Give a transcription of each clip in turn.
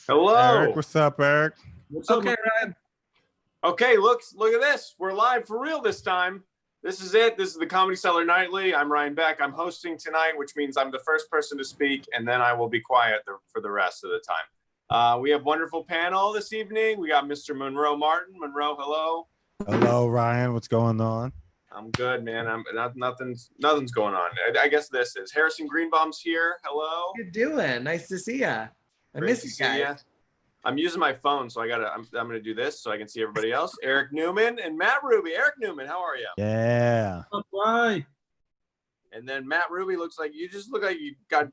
Hello. Eric, what's up, Eric? What's up, Okay, Ryan. Okay, look at this. We're live for real this time. This is it. This is the Comedy Cellar Nightly. I'm Ryan Beck. I'm hosting tonight, which means I'm the first person to speak, and then I will be quiet for the rest of the time. We have a wonderful panel this evening. We got Mr. Monroe Martin. Monroe, hello. Hello, Ryan. What's going on? I'm good, man. Nothing's going on. I guess this is Harrison Greenbaum's here. Hello. How you doing? Nice to see ya. I Great miss to you see guys. ya. I'm using my phone, so I'm gonna do this so I can see everybody else. Eric Newman and Matt Ruby. Eric Newman, how are you? Yeah. Right. And then Matt Ruby look like you got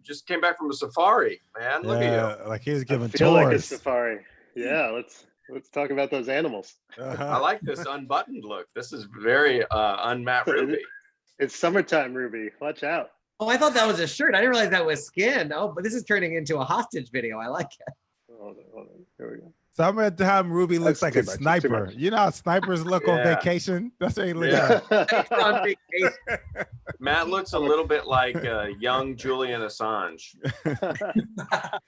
just came back from a safari, man. Look at you. Like he's giving I feel like a tours. safari. Yeah, let's talk about those animals. I like this unbuttoned look. This is very un-Matt Ruby. It's summertime, Ruby. Watch out. Oh, I thought that was a shirt. I didn't realize that was skin. Oh, but this is turning into a hostage video. I like it. Hold on. Here we go. Some of the time, Ruby looks That's like a too much, too sniper. much. You know how snipers look on Yeah. vacation? That's what he looks Yeah. like. On vacation. Matt looks a little bit like young Julian Assange.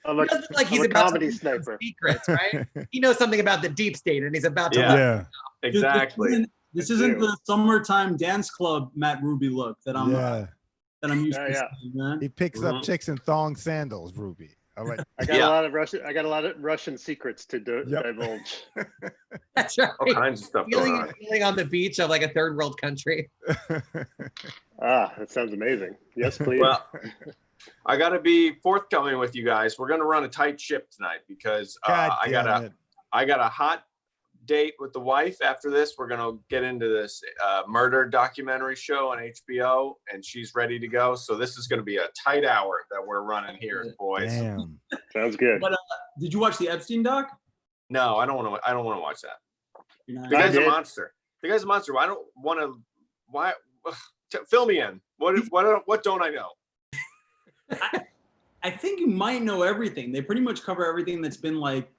I'm He doesn't look like he's a about comedy to leak sniper. secrets, right? He knows something about the deep state, and he's about to. Yeah. Yeah. Exactly. This I isn't do. the summertime dance club Matt Ruby look that I'm used to Yeah. seeing, man. He picks up Mhm. chicks in thong sandals, Ruby. I like. I got Yeah. a lot of Russian secrets to Yep. divulge. That's right. All kinds of stuff going on. Feeling on the beach of like a third world country. That sounds amazing. Yes, please. Well, I got to be forthcoming with you guys. We're going to run a tight ship tonight because God I damn it. got a hot date with the wife. After this, we're going to get into this murder documentary show on HBO, and she's ready to go. So this is going to be a tight hour that we're running here, boys. Damn. Sounds good. But did you watch the Epstein doc? No, I don't want to watch that. You're not- The guy's a did. monster. The guy's a monster. I don't want to. Why? Fill me in. What don't I know? I think you might know everything. They pretty much cover everything that's been like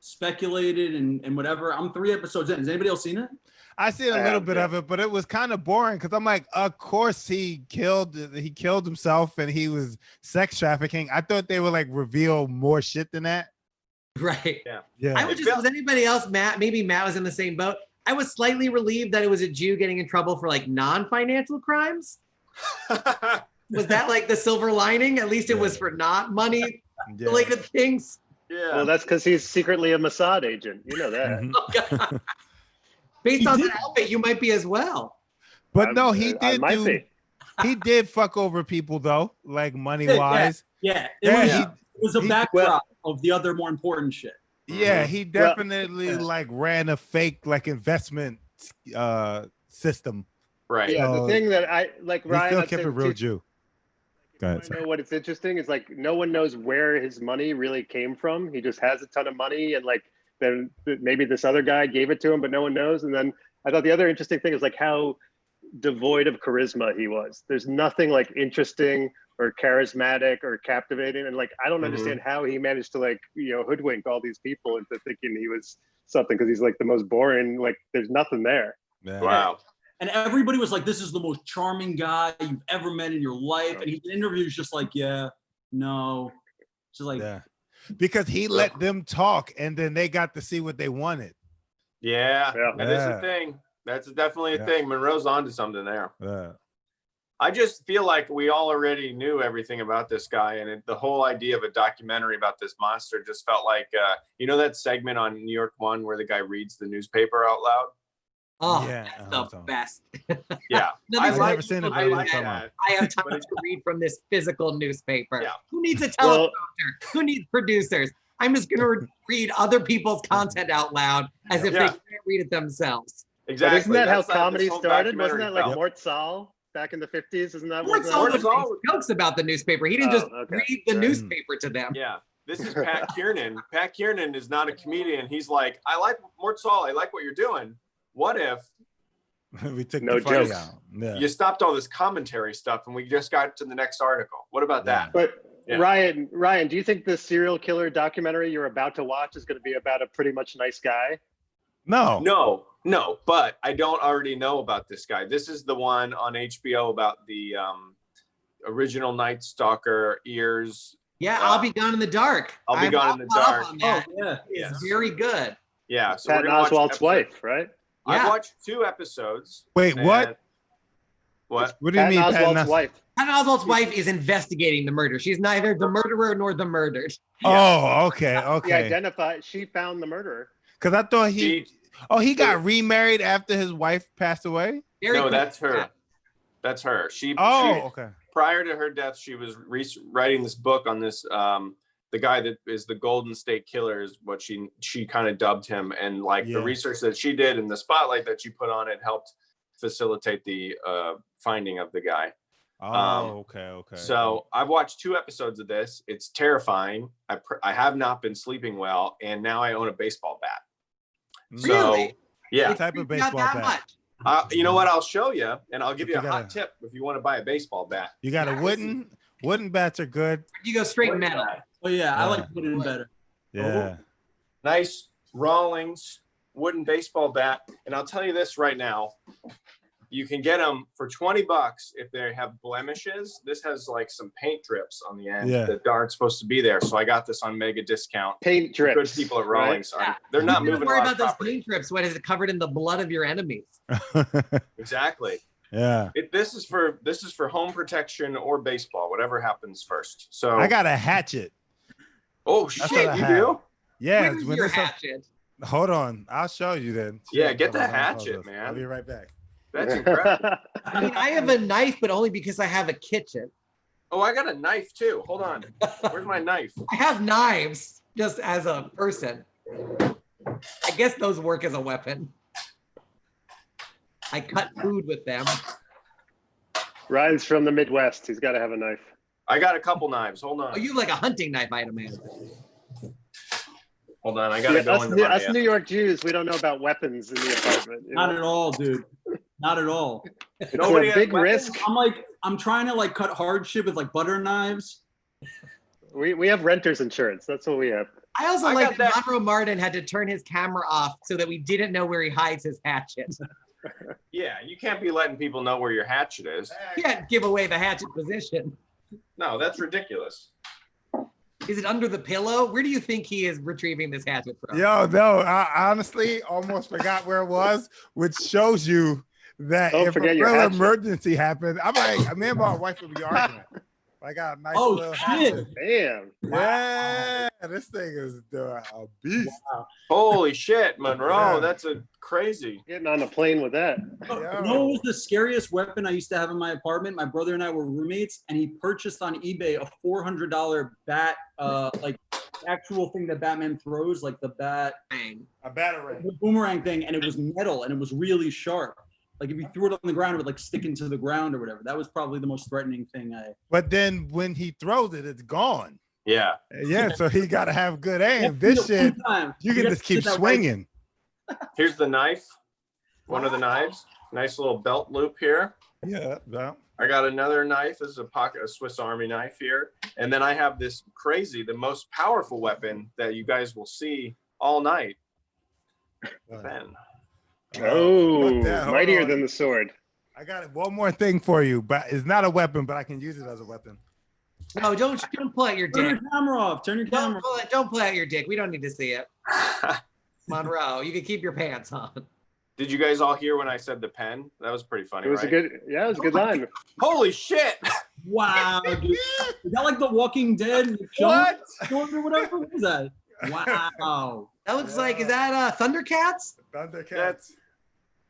speculated and whatever. I'm 3 episodes in. Has anybody else seen it? I seen a I little have, bit yeah. of it, but it was kind of boring because I'm like, of course he killed himself and he was sex trafficking. I thought they would like reveal more shit than that. Right. Yeah. I was was anybody else, Matt? Maybe Matt was in the same boat. I was slightly relieved that it was a Jew getting in trouble for like non-financial crimes. Was that like the silver lining? At least it was for not money Yeah. related things. Yeah. Well, that's because he's secretly a Mossad agent. You know that. Mhm. Oh, God. Based on that outfit, you might be as well. But no, he I did might be. he did fuck over people though, like money Yeah, wise. Yeah. Yeah, It was a he- backdrop of the other more important shit. Yeah, he Well- definitely like ran a fake like investment system. Right. Yeah, So, the thing that I like, He Ryan, still I'd kept say it real too- Jew. Go ahead, I sorry. know what it's interesting is like no one knows where his money really came from. He just has a ton of money, and like then maybe this other guy gave it to him, but no one knows. And then I thought the other interesting thing is like how devoid of charisma he was. There's nothing like interesting or charismatic or captivating, and like I don't understand how he managed to like hoodwink all these people into thinking he was something because he's like the most boring. Like there's nothing there. Yeah. Wow. And everybody was like, this is the most charming guy you've ever met in your life. And he in interviews just like, yeah, no. Just like, Yeah. Because he let them talk and then they got to see what they wanted. Yeah. Yeah. That is Yeah. a thing. That's definitely a Yeah. thing. Monroe's onto something there. Yeah. I just feel like we all already knew everything about this guy, and the whole idea of a documentary about this monster just felt like, that segment on New York One where the guy reads the newspaper out loud. Oh, Yeah, that's the best. Yeah, Nothing's never seen it, but I it like was fun. that. I have time But it- to read from this physical newspaper. Yeah. Who needs a Well- teleprompter? Who needs producers? I'm just going to read other people's content out loud as if Yeah. they can't read it themselves. Exactly. But isn't that how That's comedy this whole started? Wasn't documentary that like felt. Mort Sahl back in the 50s? Isn't that Mort what Sahl Mort was Sahl- making jokes about the newspaper. He didn't Oh, just okay. read the Right. newspaper to them. Yeah. This is Pat Kiernan. Pat Kiernan is not a comedian. He's like, I like Mort Sahl. I like what you're doing. What if We took No the funny jokes. out. Yeah. you stopped all this commentary stuff and we just got to the next article? What about that? But Yeah. Ryan, do you think the serial killer documentary you're about to watch is going to be about a pretty much nice guy? No. No, but I don't already know about this guy. This is the one on HBO about the original Night Stalker ears Yeah, I'll Be Gone in the Dark. I'll Be Gone in the Dark. Oh, That. yeah. It's very good. Yeah, so Patton we're gonna watch Oswalt's episode- wife, right? I've Yeah. watched 2 episodes. Wait, what? and- What? What do you mean, Patton Patton Oswalt's wife. Patton Oswalt's wife is investigating the murder. She's neither the murderer nor the murdered. Oh, okay, She okay. identified. She found the murderer. Because I thought he got remarried after his wife passed away. Very No, quick. that's her. That's her. Oh, okay. Prior to her death, she was writing this book on this. The guy that is the Golden State Killer is what she kind of dubbed him, and like the research that she did and the spotlight that she put on it helped facilitate the finding of the guy. Oh, okay. So I've watched 2 episodes of this. It's terrifying. I have not been sleeping well, and now I own a baseball bat. Really? So, yeah. What type of Not baseball that bat? much. You know what? I'll show you, and I'll give you a You hot gotta- tip if you want to buy a baseball bat. You got a wooden bats are good. You go straight metal. Oh yeah, I Yeah. like wooden better. Yeah. Nice Rawlings wooden baseball bat, and I'll tell you this right now. You can get them for $20 if they have blemishes. This has like some paint drips on the end that aren't supposed to be there. So I got this on mega discount. Paint drips. Good people at Rawlings. They're not You don't moving a worry lot about of those property. paint drips. What is it covered in the blood of your enemies? Exactly. Yeah. This is for home protection or baseball, whatever happens first. So I got a hatchet. Oh That's shit, what I you have. do? Yeah. Where's when your this- hatchet? Hold on. I'll show you then. Yeah, get Hold the on, I'll hatchet, pause this. man. I'll be right back. That's incredible. I mean, I have a knife, but only because I have a kitchen. Oh, I got a knife too. Hold on. Where's my knife? I have knives just as a person. I guess those work as a weapon. I cut food with them. Ryan's from the Midwest. He's got to have a knife. I got a couple knives. Hold on. Oh, you like a hunting knife, I'd imagine. Hold on. I gotta go us, into us my. New York Jews, we don't know about weapons in the apartment. you Not know? at all, dude. Not at all. It's Nobody a has big weapons? risk. I'm trying to like cut hard shit with like butter knives. We have renter's insurance. That's what we have. I also I like got that that- Monroe Martin had to turn his camera off so that we didn't know where he hides his hatchet. Yeah, you can't be letting people know where your hatchet is. He can't give away the hatchet position. No, that's ridiculous. Is it under the pillow? Where do you think he is retrieving this hatchet from? Yo, no, I honestly almost forgot where it was, which shows you that Don't if a forget your real hatchet. emergency happened, I'm like, me and my wife would be arguing. I got a nice Oh, little shit. hatchet. Damn. Yeah, this thing is a beast. Holy shit, Monroe. Yeah. That's a crazy. Getting on a plane with that. You know what was the scariest weapon I used to have in my apartment? My brother and I were roommates, and he purchased on eBay a $400 bat, like actual thing that Batman throws, like the bat, A batarang. the boomerang thing, and it was metal and it was really sharp. Like if you threw it on the ground, it would like stick into the ground or whatever. That was probably the most threatening thing But then when he throws it, it's gone. Yeah. Yeah, so he got to have good aim. This shit, you can just keep swinging. Here's the knife. One of the knives. Nice little belt loop here. Yeah, yeah. I got another knife. This is a Swiss Army knife here. And then I have this the most powerful weapon that you guys will see all night. Pen. Oh, What the- hold mightier on. than the sword. I got one more thing for you, but it's not a weapon, but I can use it as a weapon. No, don't pull out your Turn dick. your camera off. Turn your camera off. Don't pull out your dick. We don't need to see it. Monroe, you can keep your pants on. Did you guys all hear when I said the pen? That was pretty funny, It was right? a good, yeah, it was a good line. Holy shit! Wow, dude. Is that like The Walking Dead? What? Sword or whatever? What is that? Wow. That looks like, is that Thundercats? Thundercats. That's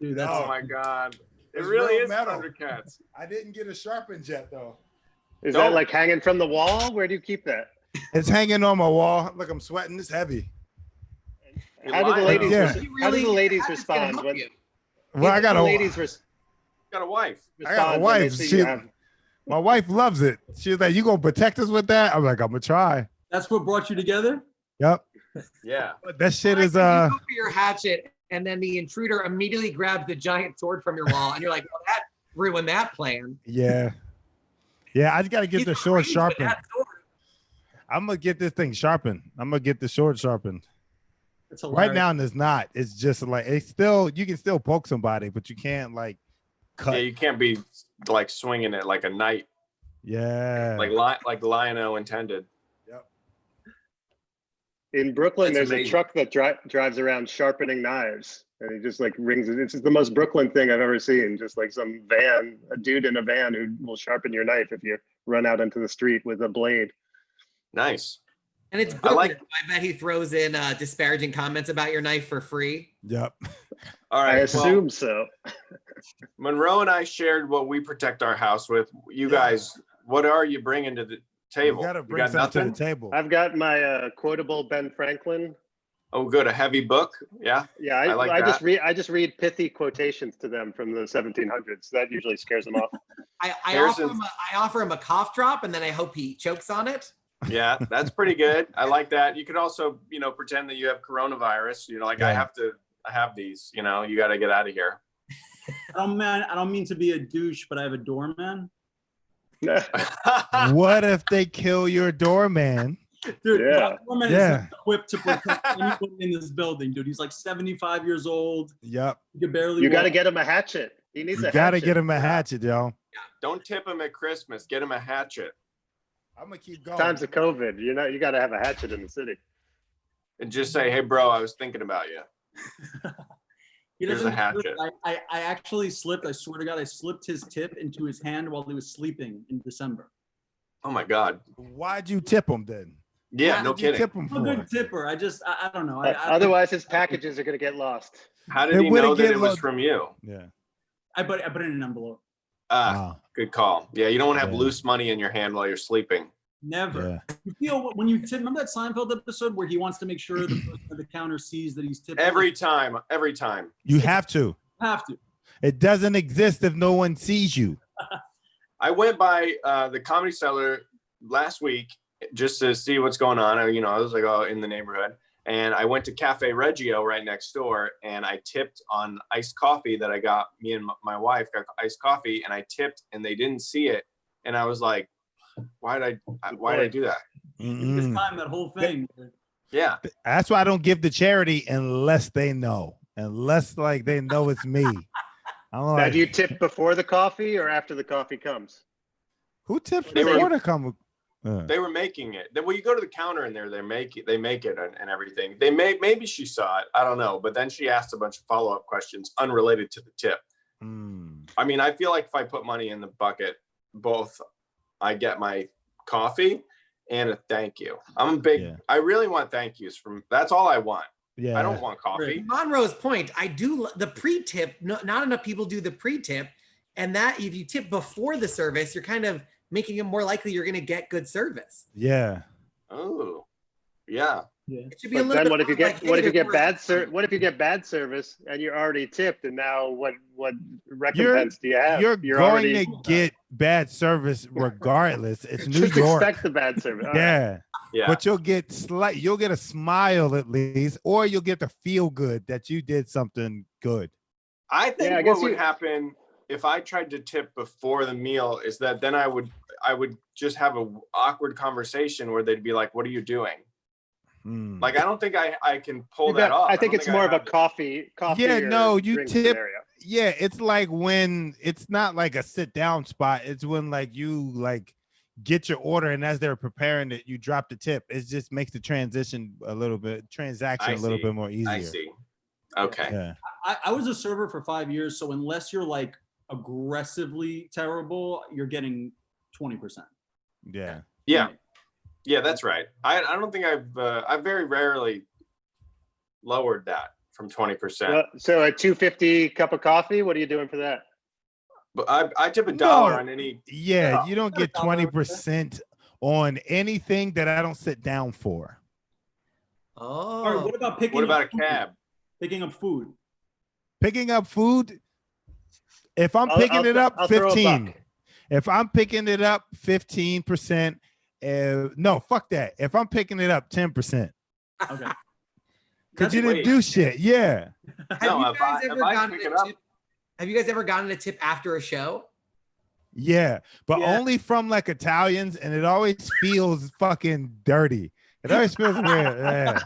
Dude, that's oh my god! It It's really real is metal. Thundercats. I didn't get a sharpened jet though. Is No. that like hanging from the wall? Where do you keep that? It's hanging on my wall. Look, I'm sweating. It's heavy. You How do the lying, ladies? though. Yeah. How do the ladies How is this gonna respond help when? you? Well, I got the a ladies Got a wife. I got a respond when they wife. see She- you have- my wife loves it. She's like, "You gonna protect us with that?" I'm like, "I'm gonna try." That's what brought you together? Yep. Yeah. But that shit Like is when you go for your hatchet, and then the intruder immediately grabs the giant sword from your wall, and you're like, well, that ruined that plan. yeah. Yeah, I just gotta get He's the not sword raised with sharpened. that sword. I'm gonna get this thing sharpened. I'm gonna get the sword sharpened. It's hilarious. Right now, it's not. It's just like it's still. You can still poke somebody, but you can't like cut. Yeah, you can't be like swinging it like a knight, Yeah. like Lionel intended. In Brooklyn, That's there's amazing. a truck that drives around sharpening knives, and he just like rings it. It's just the most Brooklyn thing I've ever seen. Just like some van, a dude in a van who will sharpen your knife if you run out into the street with a blade. Nice. And it's I Brooklyn. like- I bet he throws in disparaging comments about your knife for free. Yep. All I right. assume so. Monroe and I shared what we protect our house with. You guys, what are you bringing to the table? You gotta You bring got something to nothing? the table. I've got my quotable Ben Franklin. Oh, good. A heavy book. Yeah. Yeah, I like I just that. read pithy quotations to them from the 1700s. That usually scares them off. I Harrison's- offer him a cough drop, and then I hope he chokes on it. Yeah, that's pretty good. I like that. You could also, pretend that you have coronavirus. I have these. You got to get out of here. I don't mean to be a douche, but I have a doorman. What if they kill your doorman? Dude, Yeah. my doorman is Yeah. not equipped to protect anybody in this building, dude. He's like 75 years old. Yep. He can barely You got to walk. get him a hatchet. He needs You a gotta hatchet. get him a hatchet, yo. Don't tip him at Christmas. Get him a hatchet I'm gonna keep going. Times of COVID, you got to have a hatchet in the city. and just say, "Hey, bro, I was thinking about you." He Here's doesn't a hatchet. I actually slipped. I swear to God, I slipped his tip into his hand while he was sleeping in December. Oh my God. Why'd you tip him then? Yeah, Why no What'd you kidding. tip him I'm a for? good tipper. I don't know. Otherwise, his packages are going to get lost. How did It he wouldn't know that get it was lost. from you? Yeah. I put it in an envelope. Ah, good call. Yeah, you don't want to have Yeah. loose money in your hand while you're sleeping. Never. Yeah. You feel when you tip. Remember that Seinfeld episode where he wants to make sure the person at the counter sees that he's tipping? Every time. You have to. You have to. It doesn't exist if no one sees you. I went by the Comedy Cellar last week just to see what's going on. I was like, in the neighborhood. And I went to Cafe Reggio right next door, and I tipped on iced coffee that I got. Me and my wife got iced coffee, and I tipped, and they didn't see it. And I was like, why did I do that? This Mm-mm. time, that whole thing. Yeah. That's why I don't give to charity unless they know. Unless like they know it's me. I'm Now, like, do you tip before the coffee or after the coffee comes? who tips They were- before to come? They were making it. Then when you go to the counter in there, they make it and everything. Maybe she saw it. I don't know. But then she asked a bunch of follow-up questions unrelated to the tip. I mean, I feel like if I put money in the bucket, both I get my coffee and a thank you. I'm a big, Yeah. I really want thank yous that's all I want. Yeah. I don't want coffee. Monroe's point, I do the pre-tip. Not enough people do the pre-tip, and that if you tip before the service, you're kind of making it more likely you're going to get good service. Yeah. Oh, yeah. It should be a But little. then what if you bit get like, hey, what if you there's get more- what if you get bad service and you're already tipped, and now what recompense do you have? You're going to get bad service regardless. It's New just York. expect the bad service. All right. Yeah. Yeah. But you'll get a smile at least, or you'll get to feel good that you did something good. I think Yeah, I what guess would you- happen if I tried to tip before the meal is that then I would just have a awkward conversation where they'd be like, "What are you doing?" Hmm. Like, I don't think I can pull that off. I think don't it's more of a have it. coffee. Yeah, or no, you drink tip- scenario. Yeah, it's like when it's not like a sit down spot. It's when like you like get your order, and as they're preparing it, you drop the tip. It just makes the transaction a little bit more easier. I see. Okay. Yeah. I was a server for 5 years, so unless you're like aggressively terrible, you're getting 20%. Yeah. Yeah. Yeah, that's right. I don't think I've very rarely lowered that from 20%. So a $2.50 cup of coffee. What are you doing for that? But I tip $1 on No. any. Yeah, you don't get $1 20% on anything that I don't sit down for. Oh, All right, what about picking? What about a up food? cab? Picking up food. Picking up food, if I'm I'll- picking I'll- it up I'll throw a 15, buck. if I'm picking it up 15%, no, fuck that. If I'm picking it up 10%, Okay. because you Wait. didn't do shit. Yeah. have No, you if guys I ever gotten pick a it up- tip? Have you guys ever gotten a tip after a show? Yeah. But Yeah. only from like Italians, and it always feels fucking dirty. It always feels weird. Yeah.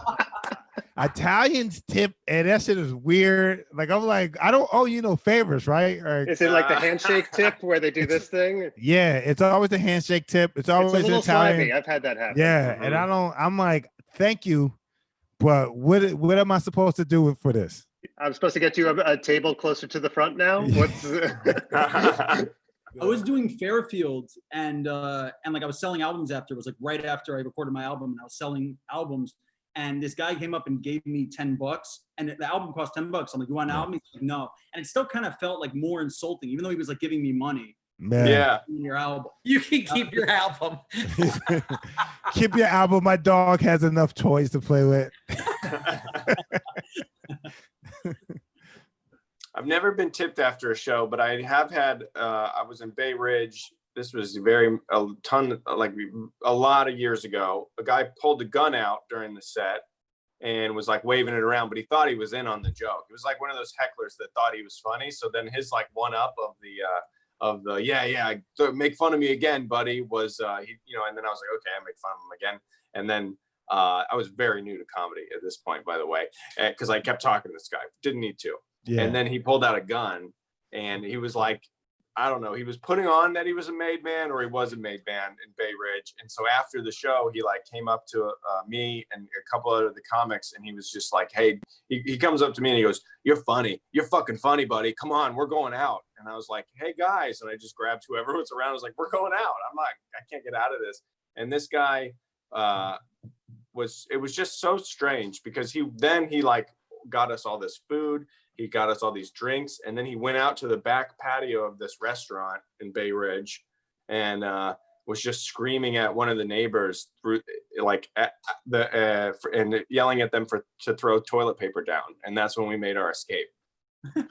Italians tip, and that shit is weird. Like, I'm like, I don't owe you no favors, right? Or, Is it like the handshake tip where they do this thing? yeah, it's always a handshake tip. It's It's a always an little Italian. slimy. I've had that happen. Yeah, and I'm like, thank you, But what am I supposed to do for this? I'm supposed to get you a table closer to the front now. What's I was doing Fairfield and like I was selling albums after. It was like right after I recorded my album and I was selling albums. And this guy came up and gave me $10 and the album cost $10. I'm like, you want an album? He's like, no. And it still kind of felt like more insulting, even though he was like giving me money. Man. Yeah. Your album. You can keep your album. Keep your album. My dog has enough toys to play with. I've never been tipped after a show, but I have had. I was in Bay Ridge. This was a lot of years ago. A guy pulled a gun out during the set and was like waving it around, but he thought he was in on the joke. It was like one of those hecklers that thought he was funny. So then his like one up of the make fun of me again, buddy, was and then I was like, okay, I make fun of him again. And then I was very new to comedy at this point, by the way, because I kept talking to this guy, didn't need to. Yeah. And then he pulled out a gun and he was like, I don't know, he was putting on that he was a made man or he was a made man in Bay Ridge. And so after the show, he like came up to me and a couple of the comics and he was just like, hey, he comes up to me and he goes, you're funny. You're fucking funny, buddy. Come on, we're going out. And I was like, hey guys. And I just grabbed whoever was around. I was like, we're going out. I'm like, I can't get out of this. And this guy it was just so strange because he like got us all this food. He got us all these drinks, and then he went out to the back patio of this restaurant in Bay Ridge and was just screaming at one of the neighbors through and yelling at them to throw toilet paper down. And that's when we made our escape.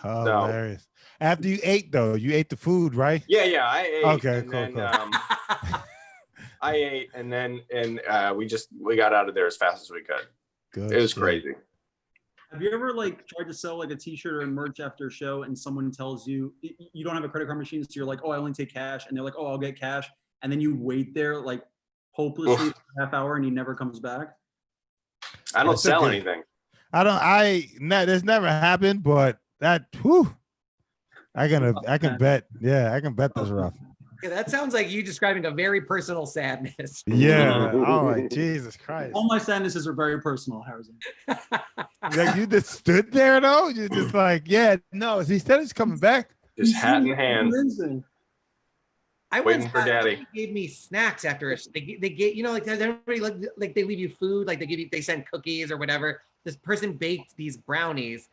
Oh, hilarious. After you ate though, you ate the food, right? Yeah, I ate. Okay, cool. I ate and we got out of there as fast as we could. Good. It was crazy. Have you ever like tried to sell like a t-shirt or merch after a show and someone tells you you don't have a credit card machine, so you're like, oh, I only take cash, and they're like, oh, I'll get cash, and then you wait there like hopelessly for a half hour and he never comes back? I don't sell anything. That's never happened, but I can bet. Yeah, I can bet that's rough. Yeah, that sounds like you describing a very personal sadness. Yeah. Oh my Jesus Christ. All my sadnesses are very personal, Harrison. Like you just stood there though? You're just like, yeah, no, he said he's coming back. Just hat in hand. I waiting for daddy. Gave me snacks after they get, like everybody like they leave you food, like they send cookies or whatever. This person baked these brownies,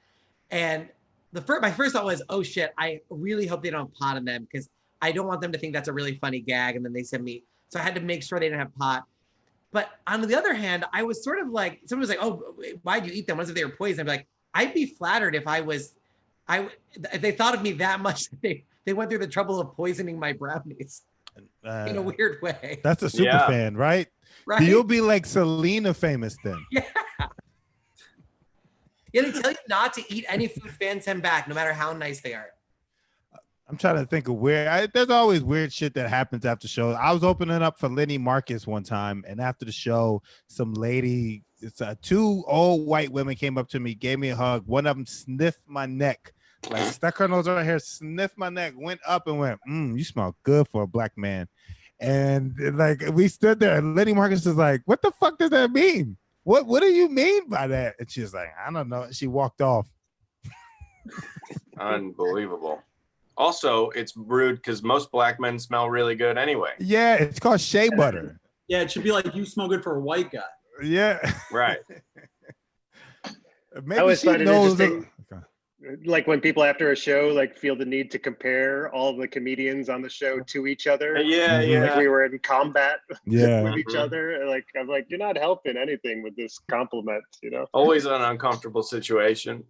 and my first thought was, oh shit, I really hope they don't have pot in them because I don't want them to think that's a really funny gag. And then they send me, so I had to make sure they didn't have pot. But on the other hand, I was sort of like, someone was like, oh, why'd you eat them? What if they were poisoned? I'd be like, I'd be flattered if if they thought of me that much, they went through the trouble of poisoning my brownies in a weird way. That's a super fan, right? Right. You'll be like Selena famous then. Yeah. Yeah, they tell you not to eat any food fans send back, no matter how nice they are. I'm trying to think of there's always weird shit that happens after shows. I was opening up for Lenny Marcus one time, and after the show, some lady, two old white women came up to me, gave me a hug. One of them sniffed my neck, like stuck her nose right here, sniffed my neck, went up and went, you smell good for a black man. And like we stood there, and Lenny Marcus is like, what the fuck does that mean? What do you mean by that? And she's like, I don't know. She walked off. Unbelievable. Also, it's rude because most black men smell really good anyway. Yeah, it's called shea butter. Yeah, it should be like you smell good for a white guy. Yeah. Right. I always find it interesting. Like when people after a show like feel the need to compare all the comedians on the show to each other. Yeah. Like we were in combat with each other. Like I'm like, you're not helping anything with this compliment, Always an uncomfortable situation.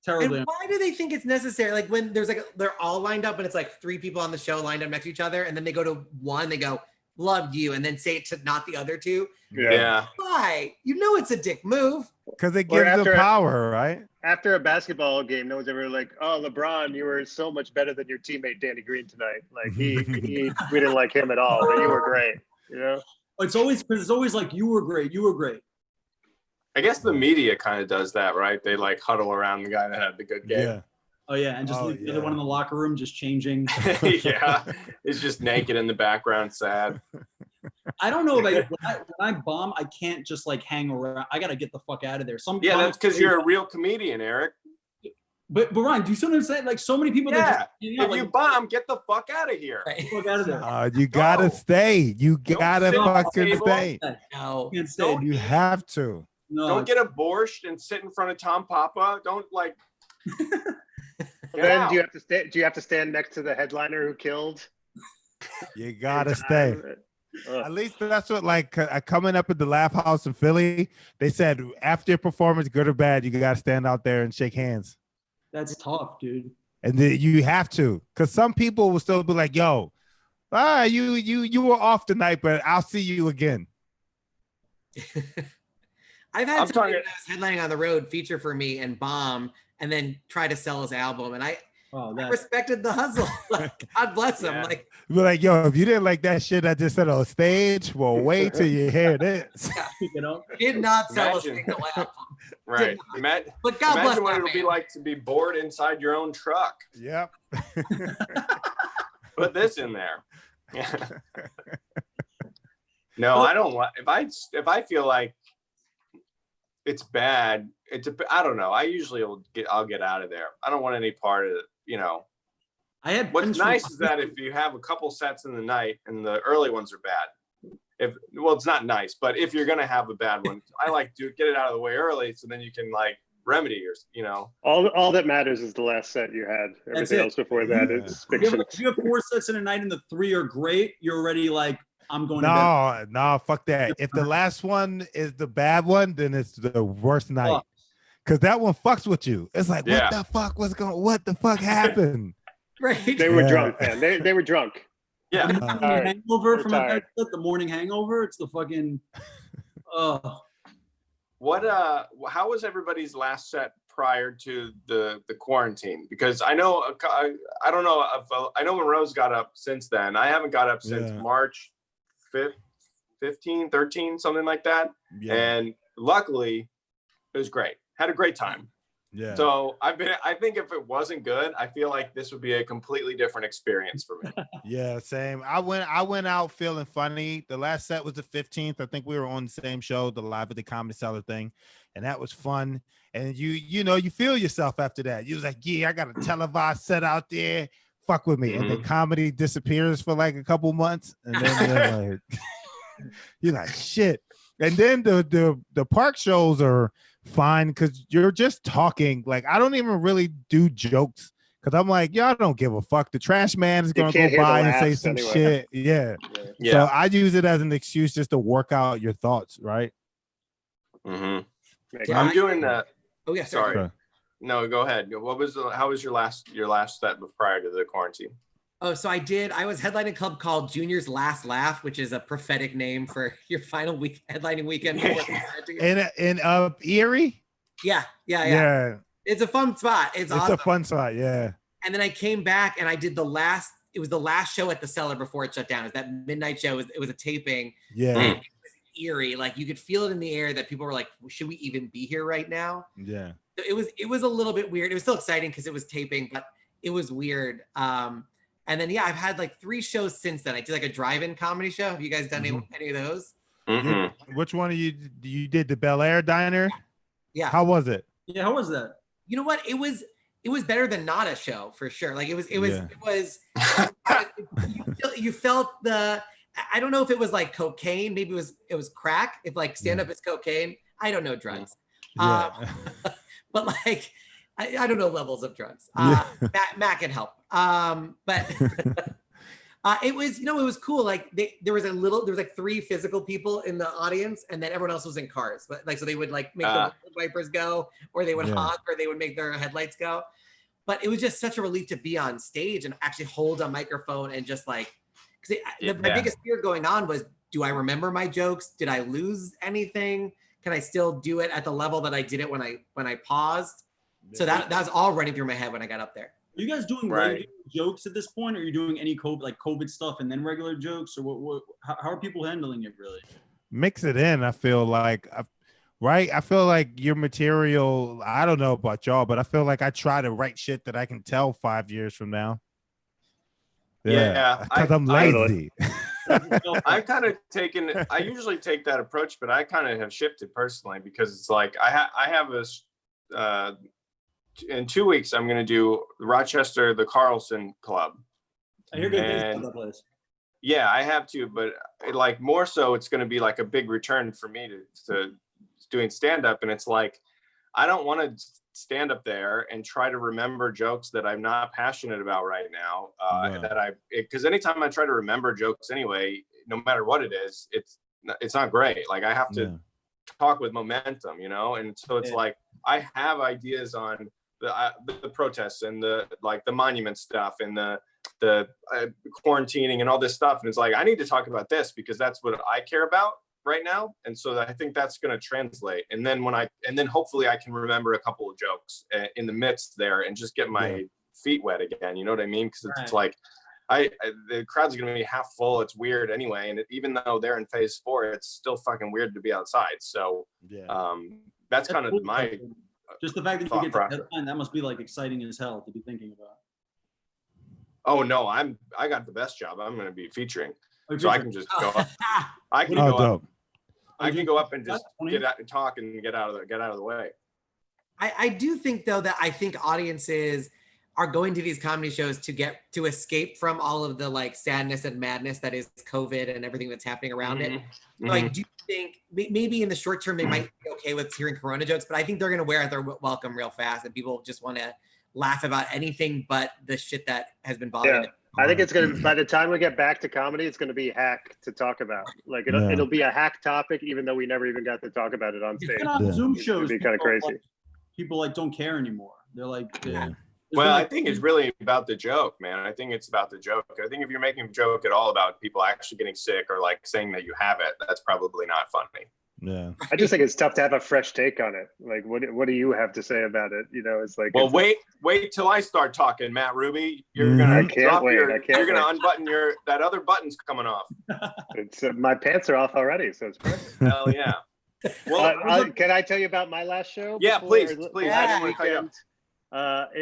Terribly. And why do they think it's necessary? Like when there's they're all lined up and it's like three people on the show lined up next to each other, and then they go to one, they go, loved you, and then say it to not the other two. Yeah. Why? It's a dick move. Because it gives them power, right? After a basketball game, no one's ever like, oh, LeBron, you were so much better than your teammate Danny Green tonight. Like we didn't like him at all, but you were great. It's always like you were great. I guess the media kind of does that, right? They like huddle around the guy that had the good game. Yeah. Oh yeah, and just leave the other one in the locker room just changing. Yeah, it's just naked in the background, sad. I don't know about you. When I bomb, I can't just like hang around. I gotta get the fuck out of there. Yeah, that's because you're a real comedian, Eric. But Ryan, do you see what I'm saying? Like so many people that just if you bomb, get the fuck out of here. Right. fuck out of there. You gotta stay. You gotta sit on the fucking table. stay. No. Can't stay. You have to. No, Don't get aborted and sit in front of Tom Papa. Don't like. Then do you have to stand next to the headliner who killed? You gotta stay. At least that's what, like, coming up at the Laugh House in Philly, they said after your performance, good or bad, you gotta stand out there and shake hands. That's tough, dude. And you have to, because some people will still be like, "Yo, you were off tonight, but I'll see you again." I've had somebody when I was headlining on the road feature for me and bomb, and then try to sell his album, and I respected the hustle. Like, God bless him. Yeah. Like, Be like, "Yo, if you didn't like that shit I just said on stage, well, wait till you hear this." You know, did not sell a Imagine. single album. Right. But God bless Imagine what that it'll be man. like to be bored inside your own truck. Yep. Put this in there. No, I don't like. If I feel like it's bad, I don't know. I usually I'll get out of there. I don't want any part of it. You know. I had What's friends nice from- is that if you have a couple sets in the night and the early ones are bad, it's not nice, but if you're gonna have a bad one, I like to get it out of the way early so then you can like remedy yours. You know. All that matters is the last set you had. Everything else before that is fiction. If you have 4 sets in a night and the 3 are great, you're already like, I'm going to bed. No, fuck that. If the last one is the bad one, then it's the worst night. Cause that one fucks with you. It's like, what the fuck what the fuck happened? Right. They were drunk, man. They were drunk. Yeah. The morning hangover from a tired. bad set, the morning hangover. It's the fucking. How was everybody's last set prior to the quarantine? Because I know I don't know if I know Monroe's got up since then. I haven't got up since March 5th, 15, 13, something like that. Yeah. And luckily, it was great. Had a great time. Yeah. So I think if it wasn't good, I feel like this would be a completely different experience for me. Yeah, same. I went out feeling funny. The last set was the 15th. I think we were on the same show, the Live at the Comedy Cellar thing, and that was fun. And you know, you feel yourself after that. You was like, yeah, I got a televised set out there. Fuck with me. And then comedy disappears for like a couple months, and then you're like, shit. And then the park shows are fine because you're just talking. Like, I don't even really do jokes because I'm like, I don't give a fuck. The trash man is gonna go by and say some shit. Yeah. So I use it as an excuse just to work out your thoughts, right? Mm-hmm. I'm doing that. Oh yeah, sorry. No, go ahead. How was your last set prior to the quarantine? Oh, so I was headlining a club called Junior's Last Laugh, which is a prophetic name for your final headlining weekend. In Erie? Yeah. It's a fun spot. It's awesome. A fun spot, yeah. And then I came back and I did the last show at the Cellar before it shut down. It was that midnight show. It was a taping. Yeah. And it was eerie. Like, you could feel it in the air that people were like, should we even be here right now? Yeah. So it was a little bit weird. It was still exciting because it was taping, but it was weird. And then, I've had like 3 shows since then. I did like a drive-in comedy show. Have you guys done any of those? Mm-hmm. Which one of you did the Bel Air Diner? Yeah. How was it? Yeah, how was that? You know what? It was better than not a show for sure. Like it was you felt I don't know if it was like cocaine. Maybe it was crack. If like stand-up is cocaine. I don't know drugs. Yeah. But like, I don't know levels of drugs. Matt can help. But it was, it was cool. Like there was like 3 physical people in the audience, and then everyone else was in cars. But like, so they would like make the wipers go, or they would honk, or they would make their headlights go. But it was just such a relief to be on stage and actually hold a microphone and just like, because my biggest fear going on was, do I remember my jokes? Did I lose anything? Can I still do it at the level that I did it when I paused? So that was all running through my head when I got up there. Are you guys doing regular jokes at this point? Or are you doing any COVID stuff and then regular jokes? Or what how are people handling it really? Mix it in. I feel like, I feel like your material, I don't know about y'all, but I feel like I try to write shit that I can tell 5 years from now. Yeah. Because I'm lazy. I've kind of taken. I usually take that approach, but I kind of have shifted personally because it's like I have this. In 2 weeks, I'm going to do Rochester, the Carlson Club. I hear good things about that place. Yeah, I have to, but like more so, it's going to be like a big return for me to doing stand up, and it's like I don't want to stand up there and try to remember jokes that I'm not passionate about right now. Because anytime I try to remember jokes anyway, no matter what it is, it's not great. Like I have to talk with momentum, and so it's like I have ideas on the protests and the monument stuff and the quarantining and all this stuff, and it's like I need to talk about this because that's what I care about right now, and so I think that's going to translate. And then hopefully I can remember a couple of jokes in the midst there and just get my feet wet again. You know what I mean? Because it's like the crowd's going to be half full. It's weird anyway, and even though they're in phase 4, it's still fucking weird to be outside. So that's kind of my just the fact that you get to headline, that must be like exciting as hell to be thinking about. Oh no, I got the best job. I'm going to be featuring, so I can just go up. I can go up and just get out and talk and get out of the way. I do think though that I think audiences are going to these comedy shows to escape from all of the like sadness and madness that is COVID and everything that's happening around it. So I do think maybe in the short term they might be okay with hearing Corona jokes, but I think they're going to wear out their welcome real fast, and people just want to laugh about anything but the shit that has been bothering them. I think it's going to, by the time we get back to comedy, it's going to be hack to talk about. Like it'll be a hack topic, even though we never even got to talk about it on stage. Zoom shows, it'd be kind of crazy. People like don't care anymore. They're like, well, I think it's really about the joke, man. I think it's about the joke. I think if you're making a joke at all about people actually getting sick or like saying that you have it, that's probably not funny. Yeah. I just think it's tough to have a fresh take on it. Like, what do you have to say about it? It's like. Well, wait till I start talking, Matt Ruby. You're gonna you're gonna unbutton that other button's coming off. It's my pants are off already, so it's perfect. Hell yeah. Well, can I tell you about my last show? Yeah, please. It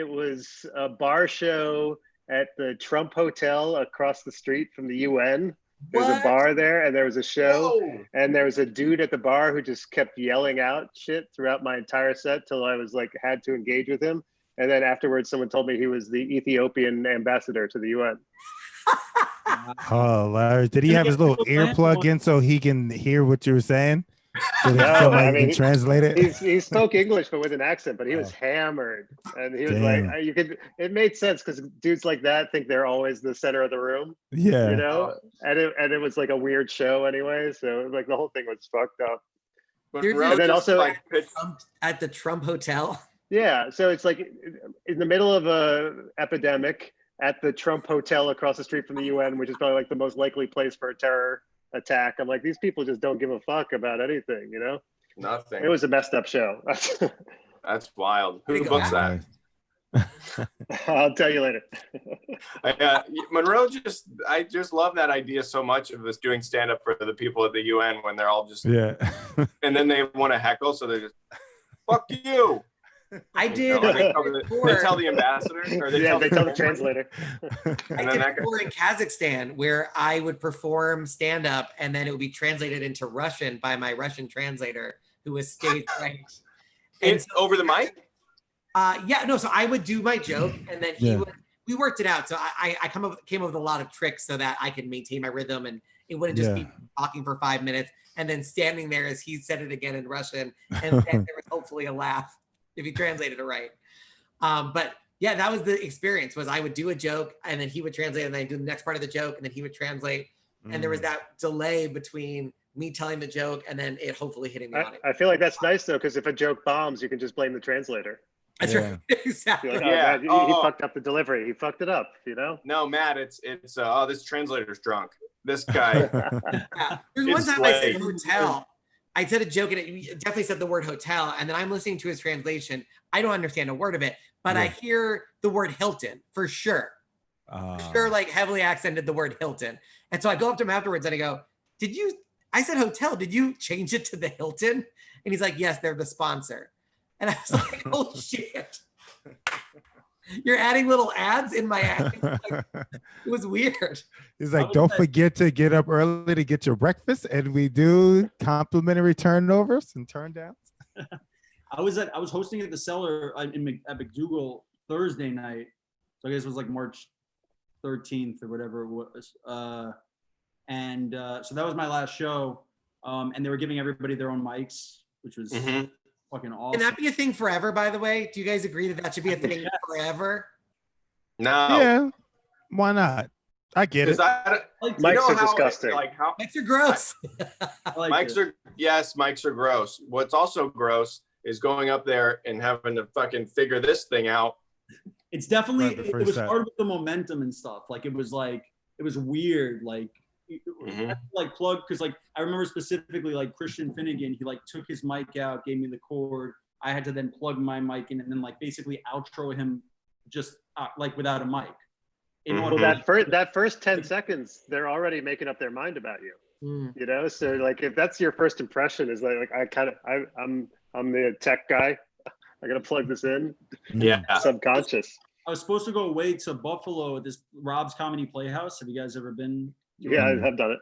was a bar show at the Trump Hotel across the street from the UN. There's a bar there, and there was a show, and there was a dude at the bar who just kept yelling out shit throughout my entire set till I was like had to engage with him. And then afterwards, someone told me he was the Ethiopian ambassador to the UN. Oh, Larry, did he have his little earplug in so he can hear what you were saying? No, I mean, translate it. He spoke English, but with an accent. But he was hammered, and he was like, It made sense because dudes like that think they're always the center of the room. Yeah, and it was like a weird show anyway. So like the whole thing was fucked up. And then also at the Trump Hotel. Yeah, so it's like in the middle of a epidemic at the Trump Hotel across the street from the UN, which is probably like the most likely place for a terror attack. I'm like, these people just don't give a fuck about anything, Nothing. It was a messed up show. That's wild. Who books that? I'll tell you later. Monroe I just love that idea so much of us doing stand up for the people at the UN when they're all just and then they want to heckle, so they're just fuck you. I did. They tell the ambassador, or they tell the translator. I did before in Kazakhstan, where I would perform stand up, and then it would be translated into Russian by my Russian translator, who was stage right. It's over the mic. So I would do my joke, and then he would. We worked it out, so I came up with a lot of tricks so that I could maintain my rhythm, and it wouldn't just be talking for 5 minutes and then standing there as he said it again in Russian, and then there was hopefully a laugh if he translated it right. But yeah, that was the experience. Was I would do a joke, and then he would translate, and then I'd do the next part of the joke, and then he would translate, and there was that delay between me telling the joke and then it hopefully hitting the audience. I feel like that's nice though, because if a joke bombs, you can just blame the translator. That's right. Exactly. Like, he fucked up the delivery. He fucked it up, No, Matt, it's this translator's drunk. This guy. There's one time I said hotel. I said a joke and it definitely said the word hotel, and then I'm listening to his translation. I don't understand a word of it, but I hear the word Hilton for sure. For sure, like heavily accented the word Hilton. And so I go up to him afterwards and I go, I said hotel, did you change it to the Hilton? And he's like, yes, they're the sponsor. And I was like, oh shit. You're adding little ads in my ad. It was weird. He's like, don't forget to get up early to get your breakfast, and we do complimentary turnovers and turn downs. I was hosting at the Cellar at McDougal Thursday night, so I guess it was like March 13th or whatever it was, and so that was my last show, and they were giving everybody their own mics, which was fucking awesome. Can that be a thing forever, by the way? Do you guys agree that should be a thing forever? No. Yeah, why not? I get it. Mics are disgusting. Mics are gross. Mics are gross. What's also gross is going up there and having to fucking figure this thing out. It's definitely, it was hard with the momentum and stuff. Like, it was weird. Like, like plug, because like I remember specifically like Christian Finnegan, he like took his mic out, gave me the cord. I had to then plug my mic in and then like basically outro him just like without a mic. Well, that first 10 seconds, they're already making up their mind about you. You know, so like if that's your first impression, is like I'm the tech guy. I gotta plug this in. Yeah, I subconscious. was supposed to go away to Buffalo at this Rob's Comedy Playhouse. Have you guys ever been? Yeah, I have done it.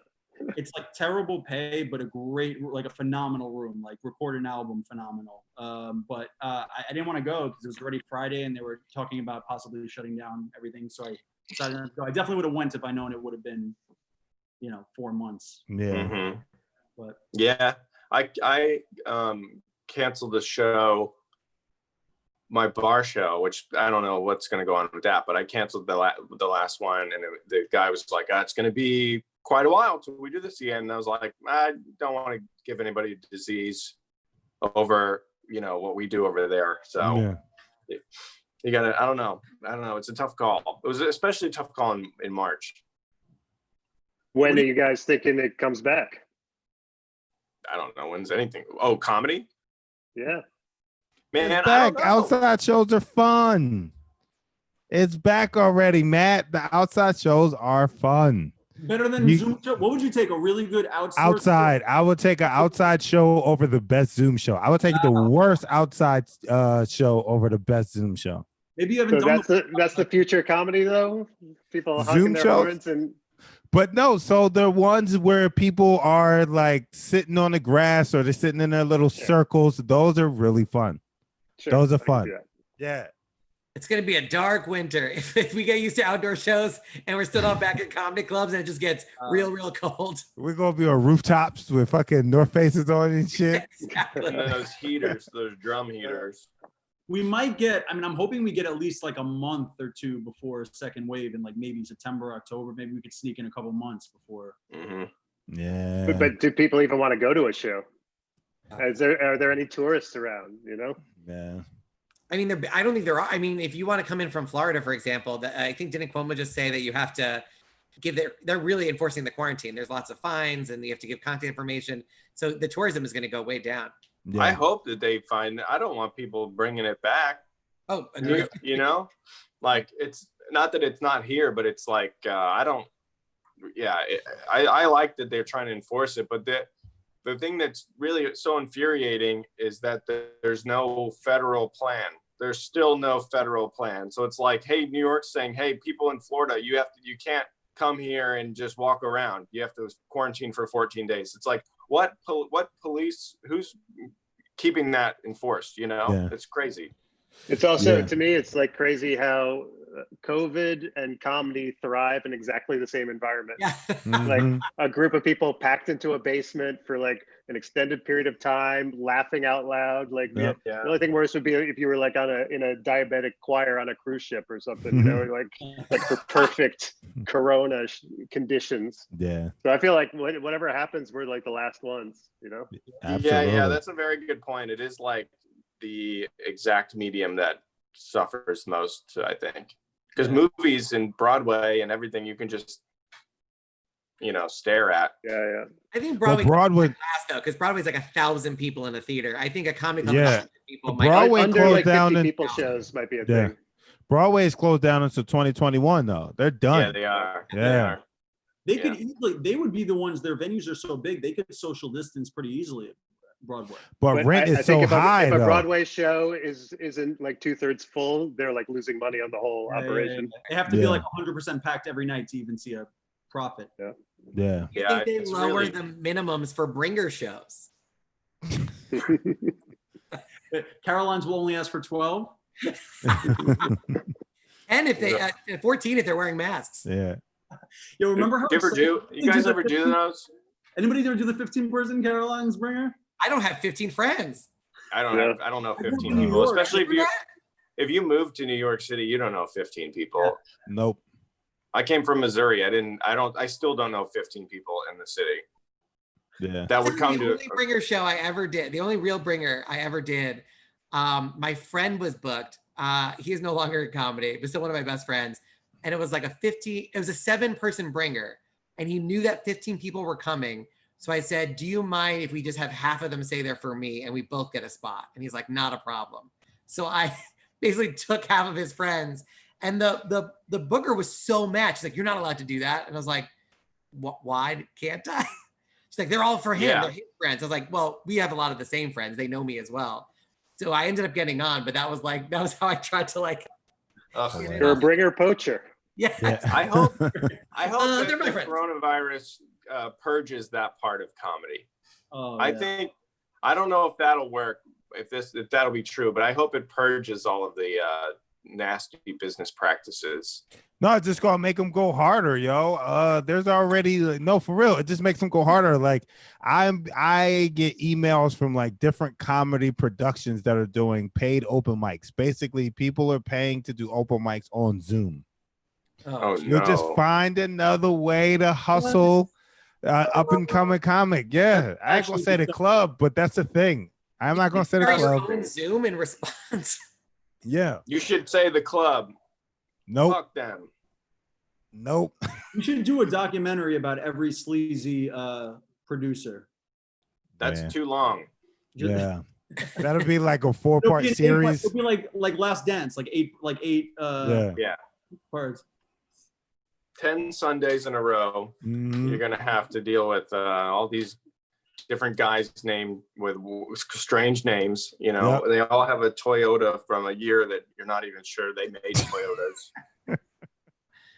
It's like terrible pay, but a great, like a phenomenal room, like record an album, phenomenal. But I didn't want to go because it was already Friday and they were talking about possibly shutting down everything. So I decided not to go. I definitely would have went if I known it would have been, 4 months. Yeah. But yeah, I canceled the show, my bar show, which I don't know what's going to go on with that, but I canceled the last one, and the guy was like, it's going to be quite a while till we do this again. And I was like, I don't want to give anybody disease over, what we do over there. So you got to, I don't know. It's a tough call. It was especially a tough call in March. When are you guys thinking it comes back? I don't know. When's anything? Oh, comedy? Yeah. Man, it's back. Outside shows are fun. It's back already, Matt. The outside shows are fun. Better than Zoom show? What would you take? A really good outside? I would take an outside show over the best Zoom show. I would take the worst outside show over the best Zoom show. Maybe you haven't done that's the future comedy though. People honking their horns and. But no, so the ones where people are like sitting on the grass or they're sitting in their little circles, those are really fun. Sure, those are fun. Yeah. It's going to be a dark winter if we get used to outdoor shows and we're still not back at comedy clubs and it just gets real cold. We're going to be on rooftops with fucking North Faces on and shit. Exactly. And those heaters, those drum heaters. We might get, I'm hoping we get at least like a month or two before second wave in like maybe September, October. Maybe we could sneak in a couple months before. Yeah. But do people even want to go to a show? Are there any tourists around, Yeah. I mean, I don't think there are. I mean, if you want to come in from Florida, for example, I think didn't Cuomo just say that you have to they're really enforcing the quarantine. There's lots of fines and you have to give contact information. So the tourism is going to go way down. Yeah. I hope that they I don't want people bringing it back. Oh, agreed. Like it's not that it's not here, but it's like, I like that they're trying to enforce it, but the thing that's really so infuriating is that there's no federal plan. There's still no federal plan. So it's like, hey, New York's saying, hey, people in Florida, you can't come here and just walk around. You have to quarantine for 14 days. It's like, what police, who's keeping that enforced? It's crazy. It's also, to me, it's like crazy how COVID and comedy thrive in exactly the same environment. Yeah. Like a group of people packed into a basement for like an extended period of time, laughing out loud. Like the only thing worse would be if you were like in a diabetic choir on a cruise ship or something, like for perfect Corona conditions. Yeah. So I feel like whatever happens, we're like the last ones, Absolutely. Yeah, that's a very good point. It is like the exact medium that suffers most, I think, because movies and Broadway and everything you can just stare at. I think Broadway last though, because Broadway's like 1,000 people in a theater. I think a comedy club people might Broadway under closed like down 50 people shows might be a thing. Broadway is closed down until 2021 though. They're done. Yeah, they are. Yeah. They could easily, they would be the ones, their venues are so big they could social distance pretty easily. Broadway. But rent is I so think if high if a though. Broadway show isn't like 2/3 full, they're like losing money on the whole operation. They have to be Yeah. like 100% packed every night to even see a profit. Yeah. I think they it's lower really- the minimums for bringer shows. Caroline's will only ask for 12. And if they 14 if they're wearing masks. Yeah. Yo, remember how Do you ever do? You guys ever do those? Anybody ever do the 15-person Caroline's bringer? I don't have 15 friends. I don't Yeah. I don't know I 15 live in New people, York. especially Remember that? if you move to New York City, you don't know 15 people. Nope. I came from Missouri. I still don't know 15 people in the city Yeah. that would come the to. only bringer show I ever did, the only real bringer I ever did. My friend was booked. He is no longer in comedy, but still one of my best friends. And it was like it was a 7-person bringer. And he knew that 15 people were coming. So I said, do you mind if we just have half of them say they're for me and we both get a spot? And he's like, not a problem. So I basically took half of his friends, and the booker was so mad. She's like, you're not allowed to do that. And I was like, why can't I? She's like, they're all for him. Yeah. They're his friends. I was like, well, we have a lot of the same friends. They know me as well. So I ended up getting on, but that was how I tried to like. Ugh. You're a bringer poacher. Yeah. I hope that they're my the friends. coronavirus purges that part of comedy. Oh, I yeah. think I don't know if that'll work, if that'll be true, but I hope it purges all of the nasty business practices. No, it's just gonna make them go harder, yo. There's already no, for real. It just makes them go harder. Like I get emails from like different comedy productions that are doing paid open mics. Basically, people are paying to do open mics on Zoom. Oh, You'll just no. find another way to hustle up and coming comic. Yeah, I ain't gonna say the club, but that's the thing. I'm not gonna say the Start your club. own Zoom in response. Yeah. You should say the club. Nope. Fuck them. Nope. We should do a documentary about every sleazy producer. That's Yeah. too long. Yeah. That'll be like a It'll 4-part be an series. It'll be like Last Dance, like eight Yeah. parts. 10 Sundays in a row. Mhm. You're gonna have to deal with all these different guys named with strange names. You know, Yep. they all have a Toyota from a year that you're not even sure they made Toyotas.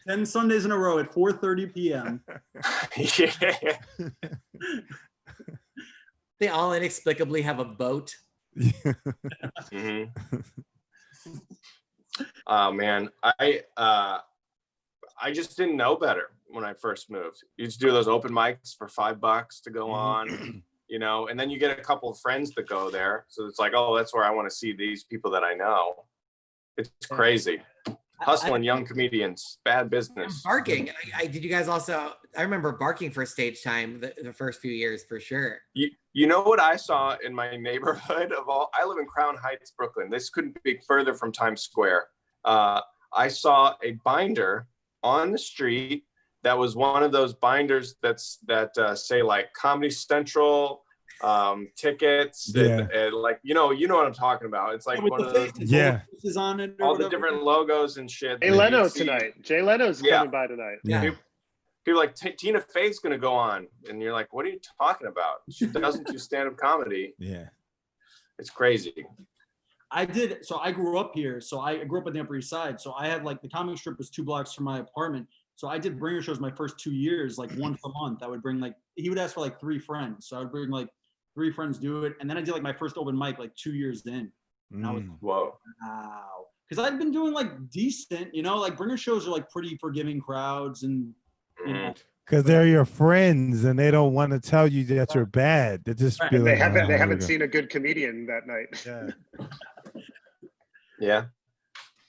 10 Sundays in a row at 4:30 p.m. Yeah. They all inexplicably have a boat. Mhm. Oh man, I just didn't know better when I first moved. You just do those open mics for $5 to go on, you know, and then you get a couple of friends that go there. So it's like, oh, that's where I want to see these people that I know. It's crazy. Hustling young comedians, bad business. Barking. Did you guys also? I remember barking for stage time the first few years for sure. You know what I saw in my neighborhood of all? I live in Crown Heights, Brooklyn. This couldn't be further from Times Square. I saw a binder on the street that was one of those binders that say like Comedy Central tickets, Yeah. and like you know what I'm talking about. It's like With one the of those, faces, Yeah. all the faces on it. or all the whatever. different logos and shit. Jay that Leno you see. tonight. Jay Leno's Yeah. coming by tonight. Yeah. People like Tina Fey's gonna go on, and you're like, what are you talking about? She doesn't do stand-up comedy. Yeah. It's crazy. I did. So I grew up here. So I grew up on the Upper East Side. So I had like the comic strip was 2 blocks from my apartment. So I did bringer shows my first 2 years, like once a month. I would bring like, he would ask for like 3 friends. So I would bring like 3 friends, do it. And then I did like my first open mic like 2 years in. And I was Mm. Whoa. wow. Because I've been doing like decent, you know, like bringer shows are like pretty forgiving crowds and, you know. Because they're your friends and they don't want to tell you that you're bad. They just be And like, they haven't "Oh, they here we haven't go." seen a good comedian that night. Yeah. Yeah.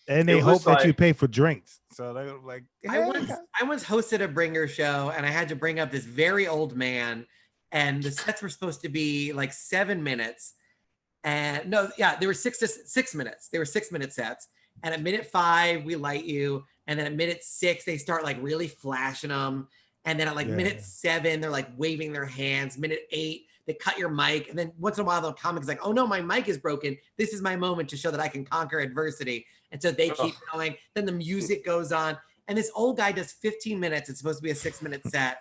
And they It hope was that you like- pay for drinks. So they're like, I once hosted a bringer show and I had to bring up this very old man, and the sets were supposed to be like 7 minutes. And no, yeah, they were 6 minutes. They were 6-minute sets. And at minute 5, we light you. And then at minute 6, they start like really flashing them. And then at like Yeah. minute 7, they're like waving their hands. Minute 8, they cut your mic. And then once in a while, the comic's like, oh no, my mic is broken. This is my moment to show that I can conquer adversity. And so they keep going. Then the music goes on. And this old guy does 15 minutes. It's supposed to be a 6-minute set.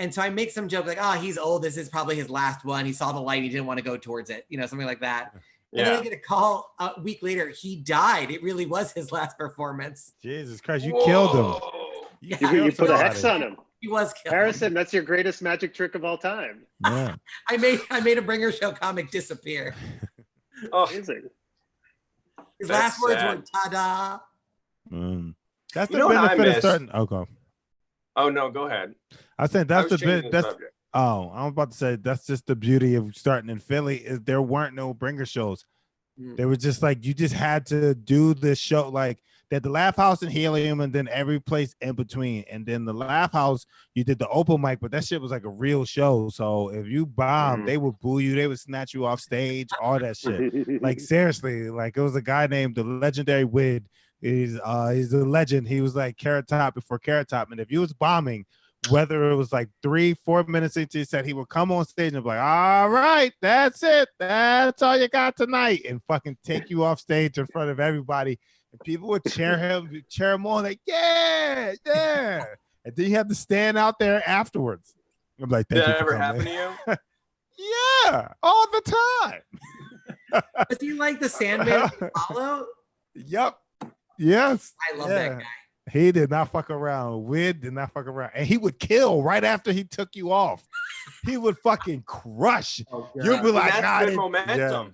And so I make some joke like, oh, he's old. This is probably his last one. He saw the light. He didn't want to go towards it, something like that. And then I get a call a week later. He died. It really was his last performance. Jesus Christ, you killed him. You put a hex on him. He was killed. Harrison, that's your greatest magic trick of all time. Yeah. I made a Bringer Show comic disappear. Oh, Amazing. His That's last words sad. were "ta-da." That's the You know what I benefit of miss? starting. Okay. oh no, go ahead. I said I that's was the changing bit. the That's subject. oh, I'm about to say that's just the beauty of starting in Philly is there weren't no bringer shows. They were just like you just had to do this show like they had the Laugh House and Helium and then every place in between. And then the Laugh House, you did the open mic, but that shit was like a real show. So if you bombed, they would boo you, they would snatch you off stage, all that shit. Like seriously, like it was a guy named the legendary Wid. He's a legend. He was like Carrot Top before Carrot Top. And if you was bombing, whether it was like 3-4 minutes into his set, he would come on stage and be like, all right, that's it. That's all you got tonight. And fucking take you off stage in front of everybody. And people would cheer him on, like, yeah. And then you have to stand out there afterwards. I'm like, Did thank you that for ever happen coming. to you? Yeah, all the time. Was he like the Sandman from Apollo? Yep. Yes. I love that guy. He did not fuck around. Wid did not fuck around. And he would kill right after he took you off. He would fucking crush. Oh, You'd be And like, that's "God, good it-" momentum. Yeah.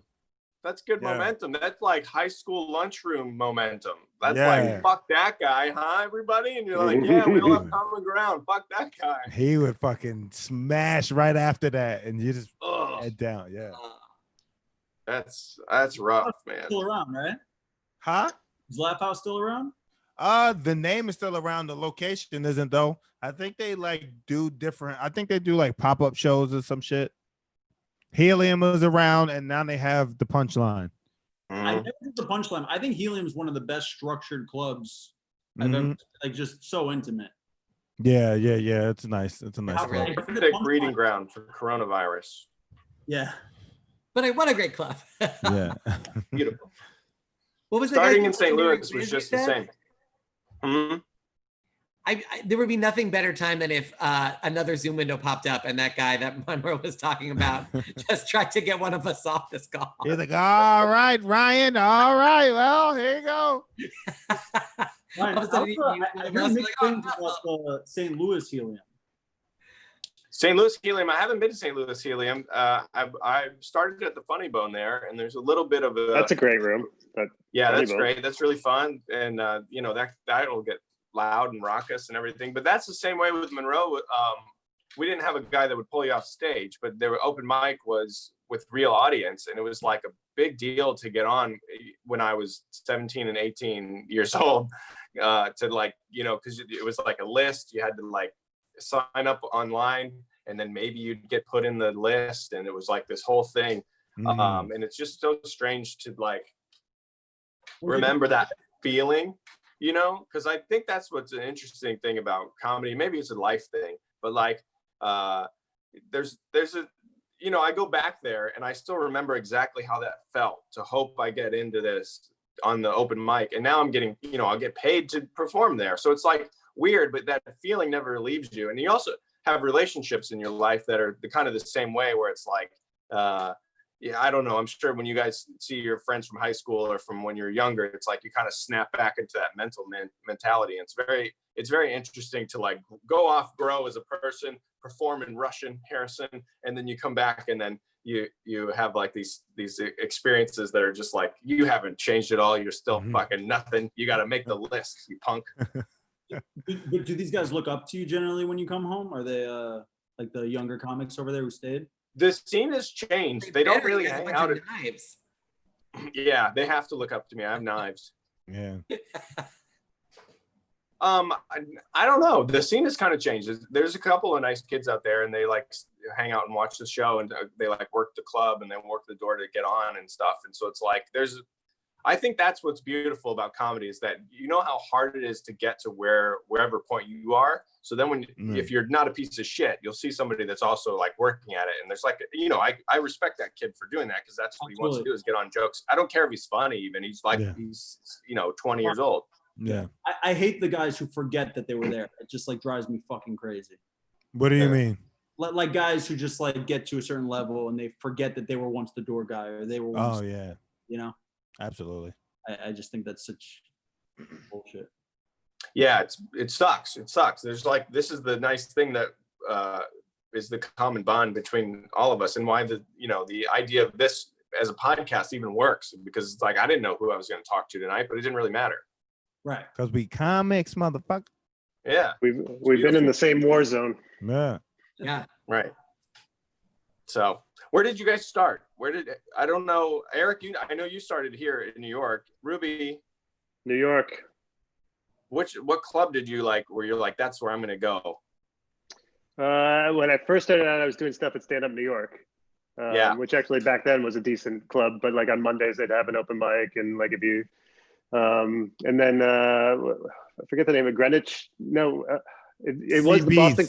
That's good Yeah. momentum. That's like high school lunchroom momentum. That's Yeah. like, fuck that guy, huh, everybody? And you're like, yeah, we all have common ground. Fuck that guy. He would fucking smash right after that. And you just Ugh, head down. Yeah. that's rough, man. Still around, right? Huh? Is Laugh House still around? The name is still around. The location isn't though. I think they like do different. I think they do like pop-up shows or some shit. Helium is around, and now they have the Punchline. I Mhm. never did the Punchline. I think Helium is one of the best structured clubs I've ever, like, just so intimate. Yeah. It's nice. It's a nice How club. really- Perfect breeding ground for coronavirus. Yeah. But what a great club. Yeah. Beautiful. What was the Starting guy's in St. name? Louis Wiz, was you just the said? same. Mhm. There would be nothing better time than if another Zoom window popped up and that guy that Monroe was talking about just tried to get one of us off this call. He's like, all right, Ryan. All right. Well, here you go. Ryan, All of a sudden, I you hear must be mixed like, things about the St. Louis Helium. St. Louis Helium. I haven't been to St. Louis Helium. I started at the Funny Bone there, and there's a little bit of a. That's a great room. Yeah, Funny that's Bone. great. That's really fun, and that'll get loud and raucous and everything. But that's the same way with Monroe. We didn't have a guy that would pull you off stage, but their open mic was with real audience, and it was like a big deal to get on when I was 17 and 18 years old. To like, because it was like a list. You had to like sign up online, and then maybe you'd get put in the list, and it was like this whole thing. And it's just so strange to like remember that feeling, because I think that's what's an interesting thing about comedy. Maybe it's a life thing, but like there's a I go back there and I still remember exactly how that felt to hope I get into this on the open mic, and now I'm getting I'll get paid to perform there, so it's like weird, but that feeling never leaves you. And you also have relationships in your life that are the kind of the same way, where it's like I don't know, I'm sure when you guys see your friends from high school or from when you're younger, it's like you kind of snap back into that mentality. And it's very interesting to like go off, grow as a person, perform in Russian, Harrison, and then you come back and then you have like these experiences that are just like, you haven't changed at all, you're still fucking nothing, you got to make the list, you punk. But do these guys look up to you generally when you come home? Are they like the younger comics over there who stayed? The scene has changed. They don't really hang out. Knives. Yeah, they have to look up to me. I have knives. Yeah. I don't know. The scene has kind of changed. There's a couple of nice kids out there, and they like hang out and watch the show, and they like work the club and then work the door to get on and stuff. And so it's like I think that's what's beautiful about comedy, is that how hard it is to get to wherever point you are. So then if you're not a piece of shit, you'll see somebody that's also like working at it. And there's like, I respect that kid for doing that, because that's what he wants to do, is get on jokes. I don't care if he's funny, even he's like, he's 20 years old. Yeah. I hate the guys who forget that they were there. It just like drives me fucking crazy. What do you mean? Like guys who just like get to a certain level and they forget that they were once the door guy or they were once, Oh yeah, you know. absolutely. I just think that's such bullshit. Yeah, it sucks. It sucks. There's like, this is the nice thing that is the common bond between all of us, and why the idea of this as a podcast even works, because it's like, I didn't know who I was going to talk to tonight, but it didn't really matter. Right. Because we comics, motherfucker. Yeah. We've been in the same war zone. Yeah. Yeah. Right. So where did you guys start? I don't know, Eric, I know you started here in New York. Ruby, New York. what club did you like where you're like, that's where I'm going to go? When I first started out, I was doing stuff at Stand Up New York. Which actually back then was a decent club, but like on Mondays they'd have an open mic, and like if you and then I forget the name of Greenwich. No, it was the Boston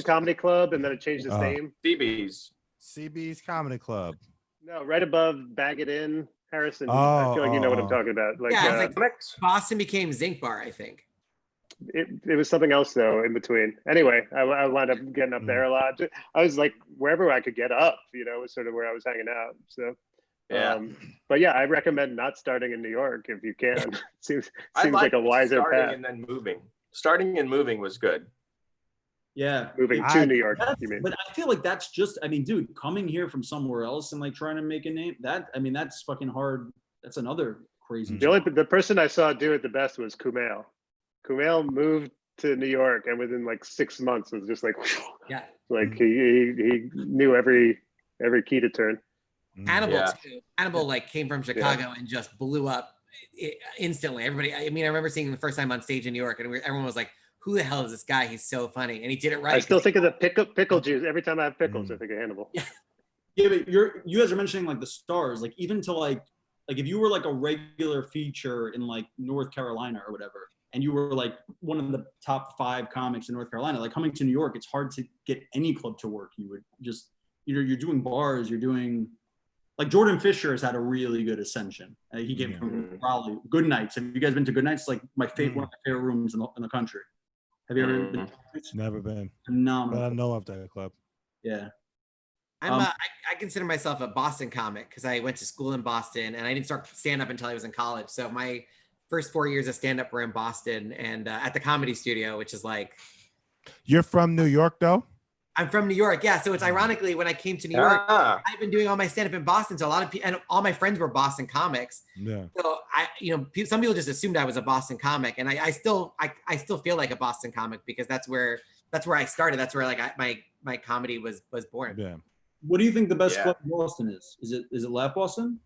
Comedy Club, and then it changed its name. CB's Comedy Club. No, right above Bag It In, Harrison. Oh, I feel like you know what I'm talking about. Like, Yeah, it's like Boston became Zinc Bar, I think. it was something else though in between. Anyway, I wound up getting up there a lot. I was like wherever I could get up, was sort of where I was hanging out. So Yeah. But yeah, I recommend not starting in New York if you can. seems I like a wiser starting path. and then moving. Starting and moving was good. Yeah. Moving to New York, you mean? But I feel like that's just, dude, coming here from somewhere else and like trying to make a name, that's fucking hard. That's another crazy. The person I saw do it the best was Kumail. Kumail moved to New York, and within like 6 months was just like, Yeah. like he knew every key to turn. Hannibal too. Hannibal like came from Chicago and just blew up instantly. Everybody, I remember seeing him the first time on stage in New York, and everyone was like, "Who the hell is this guy? He's so funny," and he did it right. I still think of the pickle juice every time I have pickles. I think of Hannibal. Yeah, but you guys are mentioning like the stars, like even to like if you were like a regular feature in like North Carolina or whatever, and you were like one of the top 5 comics in North Carolina, like coming to New York, it's hard to get any club to work. You would just, you're doing bars, you're doing, like Jordan Fisher has had a really good ascension. He came from Raleigh. Good Nights. Have you guys been to Good Nights? It's like one of my favorite rooms in the country. Have you ever been? Never been. Phenomenal. But I know of that club. Yeah. I consider myself a Boston comic because I went to school in Boston, and I didn't start stand-up until I was in college. So my first 4 years of stand-up were in Boston and at the Comedy Studio, which is like. You're from New York, though? I'm from New York, yeah. So it's ironically when I came to New York, I've been doing all my stand-up in Boston. So a lot of people, and all my friends were Boston comics. Yeah. So some people just assumed I was a Boston comic, and I still feel like a Boston comic because that's where I started. That's where like my comedy was born. Yeah. What do you think the best club in Boston is? Is it Laugh Boston?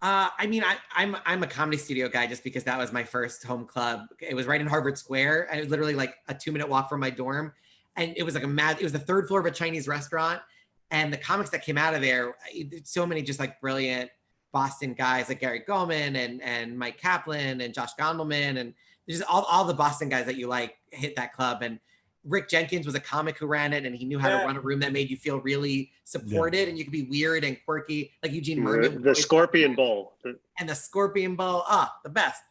I'm a Comedy Studio guy just because that was my first home club. It was right in Harvard Square. I was literally like a 2-minute walk from my dorm. And it was like it was the 3rd floor of a Chinese restaurant. And the comics that came out of there, so many just like brilliant Boston guys like Gary Goldman and Mike Kaplan and Josh Gondelman. And just all the Boston guys that you like hit that club. And Rick Jenkins was a comic who ran it, and he knew how to run a room that made you feel really supported and you could be weird and quirky, like Eugene Merman. The Scorpion Bowl. And the Scorpion Bowl, the best.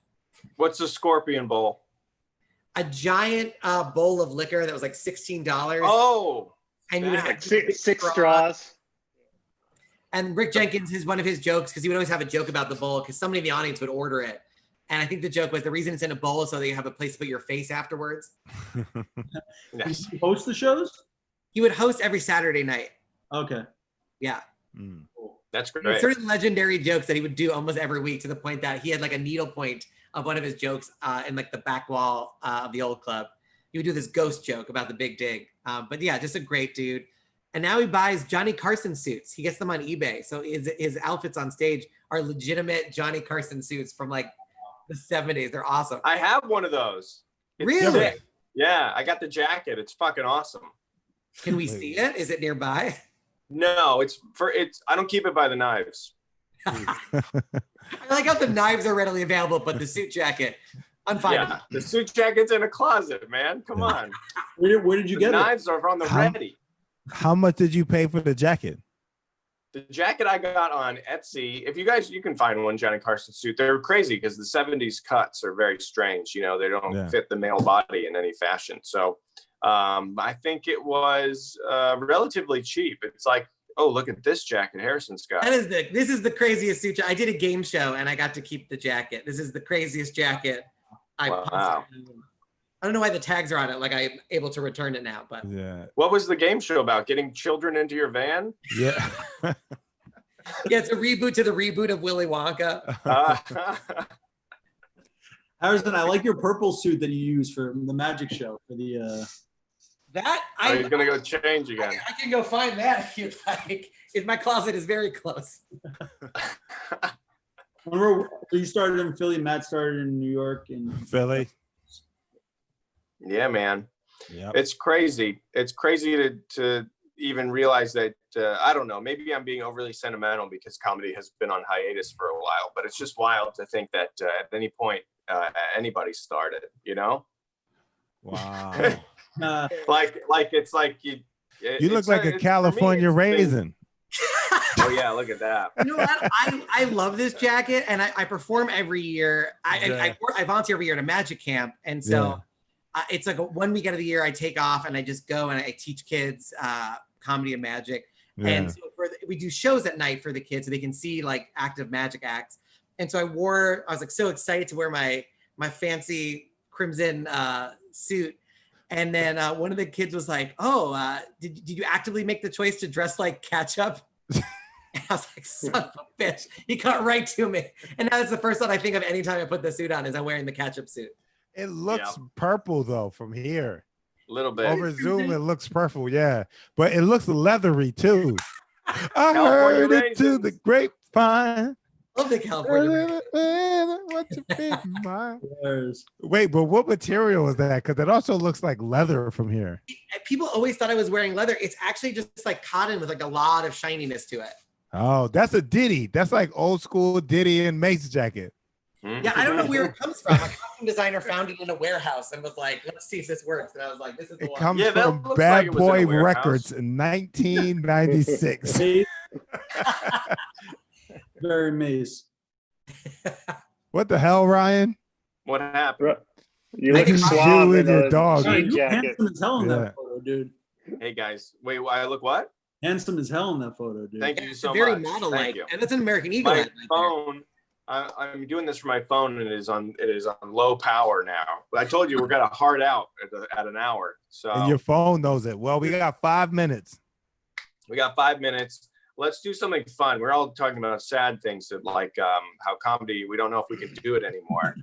What's the Scorpion Bowl? A giant bowl of liquor that was like $16. Oh, and you would have like six straws. And Rick Jenkins, one of his jokes, because he would always have a joke about the bowl, because somebody in the audience would order it. And I think the joke was the reason it's in a bowl is so that you have a place to put your face afterwards. Does he host the shows? He would host every Saturday night. Okay. Yeah. That's great. Certain legendary jokes that he would do almost every week, to the point that he had like a needlepoint of one of his jokes in like the back wall of the old club. He would do this ghost joke about the big dig. But yeah, just a great dude. And now he buys Johnny Carson suits. He gets them on eBay. So his outfits on stage are legitimate Johnny Carson suits from like the 70s. They're awesome. I have one of those. It's really? Sick. Yeah, I got the jacket. It's fucking awesome. Can we see it? Is it nearby? No, I don't keep it by the knives. I like how the knives are readily available, but the suit jacket, I'm fine. Yeah, the suit jacket's in a closet, man. Come on. Where did you get it? The knives are on the ready. How much did you pay for the jacket? The jacket I got on Etsy, you can find one Johnny Carson suit. They're crazy because the 70s cuts are very strange. They don't fit the male body in any fashion. So I think it was relatively cheap. It's like, oh, look at this jacket Harrison's got. This is the craziest suit. I did a game show and I got to keep the jacket. This is the craziest jacket Wow. I don't know why the tags are on it. Like I'm able to return it now, but Yeah. What was the game show about? Getting children into your van? Yeah. yeah, it's a reboot to the reboot of Willy Wonka. Harrison, I like your purple suit that you use for the magic show for the. You're gonna go change again. I can go find that if you'd like. My closet is very close. Remember, you started in Philly. Matt started in New York and Philly. Yeah, man. Yeah. It's crazy. It's crazy to even realize that. I don't know. Maybe I'm being overly sentimental because comedy has been on hiatus for a while. But it's just wild to think that at any point anybody started. You know. Wow. like it's like you look like a California raisin. Oh yeah, look at that. You know what? I love this jacket, and I perform every year. I volunteer every year at a magic camp, and so it's like 1 week out of the year I take off and I just go and I teach kids comedy and magic. Yeah. And so we do shows at night for the kids so they can see like active magic acts. And so I was like so excited to wear my fancy crimson suit. And then one of the kids was like, "Oh, did you actively make the choice to dress like Ketchup?" And I was like, "Son of a bitch!" He cut right to me. And now that's the first thought I think of anytime I put the suit on is I'm wearing the Ketchup suit. It looks purple though from here. A little bit. Over Zoom, it looks purple, yeah. But it looks leathery too. I California heard it raisins. to the grapevine. Love the California. Wait, but what material is that? Because it also looks like leather from here. People always thought I was wearing leather. It's actually just like cotton with like a lot of shininess to it. Oh, that's a Diddy. That's like old school Diddy and Mace jacket. Yeah, I don't know where it comes from. A costume designer found it in a warehouse and was like, "Let's see if this works." And I was like, "This is the one." It comes that from looks Bad like it was in a Boy warehouse. Records in 1996. very maze. What the hell, Ryan? What happened? You I look can suave do with in your a dog. Hey, jean you jacket. handsome as hell in Yeah. that photo, dude. Hey guys, wait, I look what? Handsome as hell in that photo, dude. Thank you It's so very much. model-like, Thank you. and that's an American Eagle. My ad right there. phone. I'm doing this for my phone, and it is on low power now. But I told you we're gonna hard out at an hour. So And your phone knows it. Well, we got 5 minutes. we got 5 minutes. Let's do something fun. We're all talking about sad things that like how comedy, we don't know if we can do it anymore.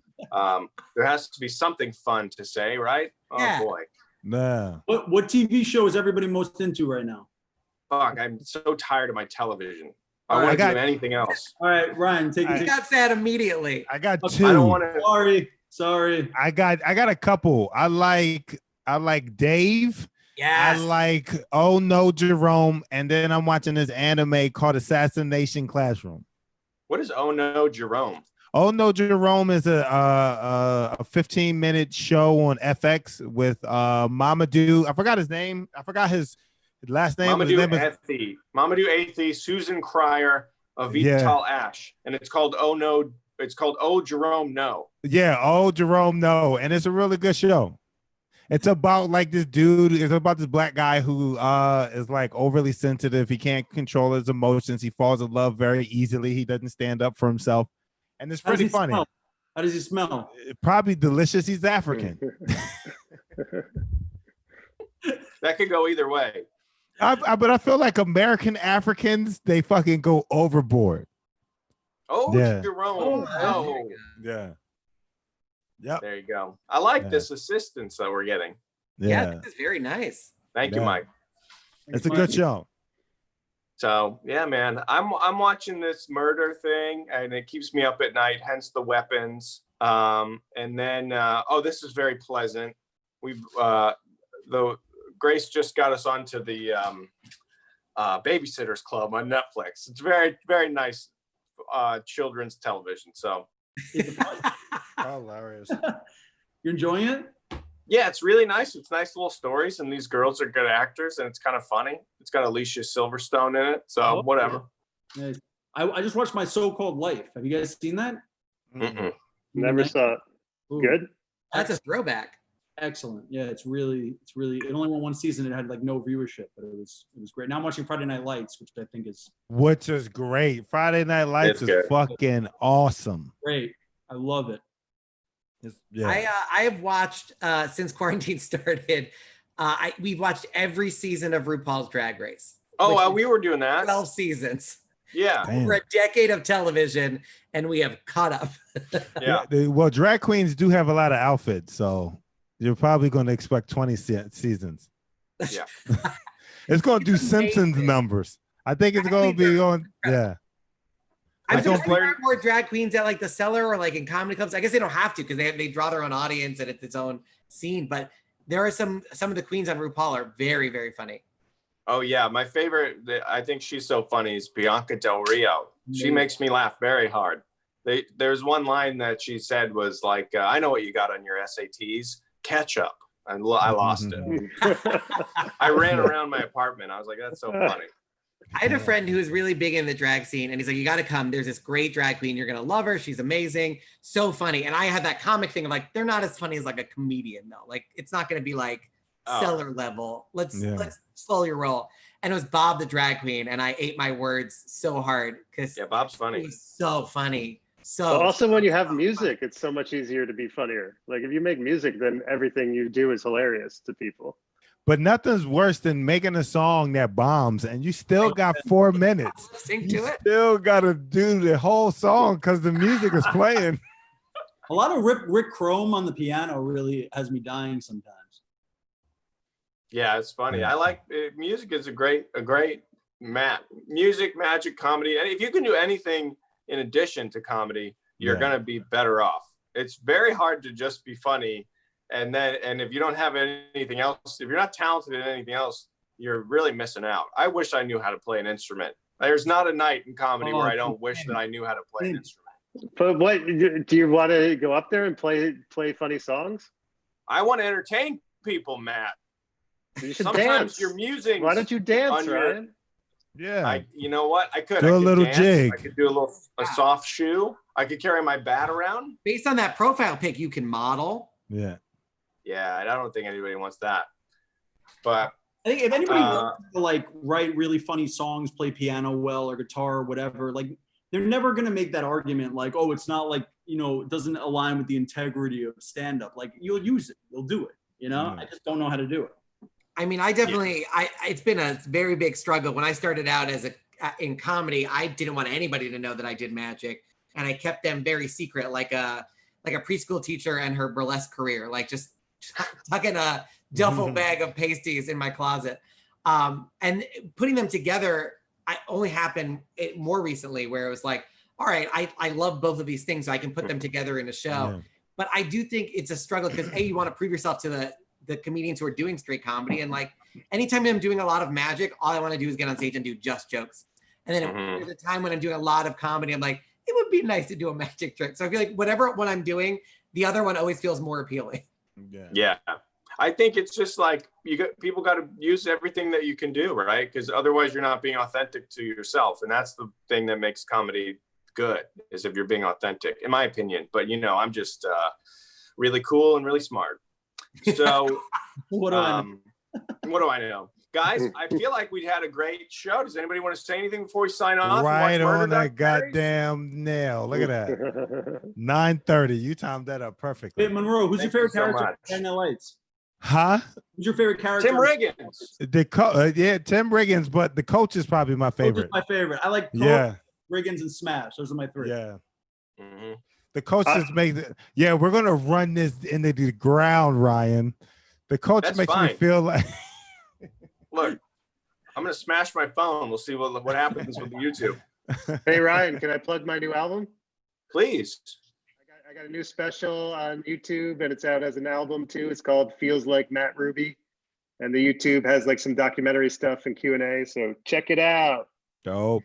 There has to be something fun to say, right? Oh Yeah. boy. Nah. What TV show is everybody most into right now? Fuck, I'm so tired of my television. I All want right, to do anything else. All right, Ryan, take All it. right. Got sad immediately. I got Okay, two. I don't want to. Sorry. I got a couple. I like Dave. Yes. I like Oh No Jerome, and then I'm watching this anime called Assassination Classroom. What is Oh No Jerome? Oh No Jerome is a 15-minute show on FX with Mamadou. I forgot his name. I forgot his last name. His name is- Mamadou Athey, Susan Cryer, Avital Ash, and it's called Oh No. It's called Oh Jerome No. Yeah, Oh Jerome No, and it's a really good show. It's about like this dude. It's about this black guy who is like overly sensitive. He can't control his emotions. He falls in love very easily. He doesn't stand up for himself, and it's How does pretty he funny. smell? How does he smell? Probably delicious. He's African. That could go either way. But I feel like American Africans, they fucking go overboard. Oh Yeah. Jerome No. Yeah. Yep. There you go. I like Yeah. this assistance that we're getting. Yeah. This is very nice. Thank you, Yeah. Mike. It's a good show. So yeah, man, I'm watching this murder thing, and it keeps me up at night. Hence the weapons. And then this is very pleasant. Grace just got us onto the Babysitters Club on Netflix. It's very very nice children's television. So Hilarious. You're enjoying it? yeah, it's really nice. It's nice little stories, and these girls are good actors, and it's kind of funny. It's got Alicia Silverstone in it, so whatever. Nice. I just watched My So-Called Life. Have you guys seen that? Mm-mm. Never saw it. Ooh. Good. That's a throwback. Excellent. Yeah, it's really. It only won one season. It had like no viewership, but it was great. Now I'm watching Friday Night Lights, which I think is Which is great. Friday Night Lights It's is good. fucking awesome. great. I love it. Yeah. I have watched since quarantine started. We've watched every season of RuPaul's Drag Race. Oh, which we were doing that. 12 seasons. Yeah. Damn. Over a decade of television, and we have caught up. Yeah. Well, drag queens do have a lot of outfits, so you're probably going to expect 20 seasons. Yeah. It's going to do It's amazing. Simpsons numbers. I think it's going to be on. Yeah. I'm It's gonna surprised there aren't more drag queens at like the Cellar or like in comedy clubs. I guess they don't have to because they draw their own audience and it's its own scene. But there are some of the queens on RuPaul are very, very funny. Oh yeah, my favorite. I think she's so funny is Bianca Del Rio. She makes me laugh very hard. There's one line that she said was like, "I know what you got on your SATs, ketchup," and I lost it. I ran around my apartment. I was like, "That's so funny." I had a friend who was really big in the drag scene, and he's like, "You got to come. There's this great drag queen. You're gonna love her. She's amazing, so funny." And I had that comic thing of like, they're not as funny as like a comedian though. Like, it's not gonna be like Cellar level. Let's slowly roll. And it was Bob the drag queen, and I ate my words so hard because Bob's funny. He's so funny. So Well, also, when you have music, it's so much easier to be funnier. Like if you make music, then everything you do is hilarious to people. But nothing's worse than making a song that bombs and you still got 4 minutes. Sing You to it. still got to do the whole song because the music is playing. A lot of Rick Chrome on the piano really has me dying sometimes. Yeah, it's funny. I like music is a great music, magic, comedy. And if you can do anything in addition to comedy, you're gonna be better off. It's very hard to just be funny. And if you don't have anything else, if you're not talented in anything else, you're really missing out. I wish I knew how to play an instrument. There's not a night in comedy where I don't wish that I knew how to play an instrument. But what do you want to go up there and play funny songs? I want to entertain people, Matt. You should Sometimes dance. you're musing. Why don't you dance, Ryan? Yeah. You know what? I could Do a little dance. jig. I could do a soft shoe. I could carry my bat around. Based on that profile pic, you can model. Yeah. Yeah, I don't think anybody wants that. But I think if anybody wants to like write really funny songs, play piano well or guitar or whatever, like they're never gonna make that argument like, oh, it's not like, it doesn't align with the integrity of stand-up. Like you'll use it, you'll do it. I just don't know how to do it. I mean, I definitely, it's been a very big struggle. When I started out in comedy, I didn't want anybody to know that I did magic. And I kept them very secret, like a preschool teacher and her burlesque career, like just tucking a duffel bag of pasties in my closet. And putting them together, I only happened more recently where it was like, all right, I love both of these things, so I can put them together in a show. Yeah. But I do think it's a struggle because you want to prove yourself to the comedians who are doing straight comedy. And like, anytime I'm doing a lot of magic, all I want to do is get on stage and do just jokes. And then there's a time when I'm doing a lot of comedy, I'm like, it would be nice to do a magic trick. So I feel like whatever one I'm doing, the other one always feels more appealing. Yeah. I think it's just like people got to use everything that you can do, right? Because otherwise you're not being authentic to yourself. And that's the thing that makes comedy good, is if you're being authentic, in my opinion. But I'm just really cool and really smart. So what do I know? Guys, I feel like we had a great show. Does anybody want to say anything before we sign off? Right on that goddamn nail. Look at that. 9:30. You timed that up perfectly. Hey, Monroe, who's your favorite character in the Lights? Huh? Who's your favorite character? Tim Riggins. Tim Riggins, but the coach is probably my favorite. My favorite. I like Coach, Riggins, and Smash. Those are my three. Yeah. The coaches make the. Yeah, we're gonna run this into the ground, Ryan. The coach makes me feel like. Look, I'm gonna smash my phone. We'll see what happens with the YouTube. Hey Ryan, can I plug my new album? Please. I got a new special on YouTube, and it's out as an album too. It's called "Feels Like Matt Ruby," and the YouTube has like some documentary stuff and Q&A. So check it out. Dope.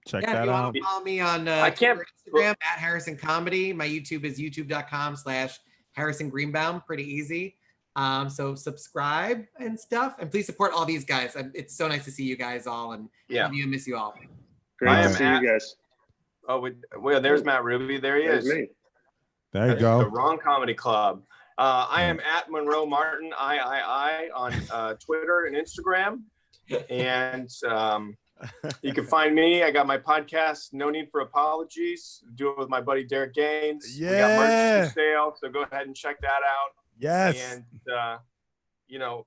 Check that out. You want to follow me on Instagram at Harrison Comedy. My YouTube is youtube.com/Harrison Greenbaum. Pretty easy. So subscribe and stuff, and please support all these guys. It's so nice to see you guys all, and love you and miss you all. Great to see you guys. Oh, well, there's Matt Ruby. There he is. Me. There you go. The wrong comedy club. I am at Monroe Martin III on Twitter and Instagram, and you can find me. I got my podcast, No Need for Apologies. Do it with my buddy Derek Gaines. We got merch for sale, so go ahead and check that out. Yes. And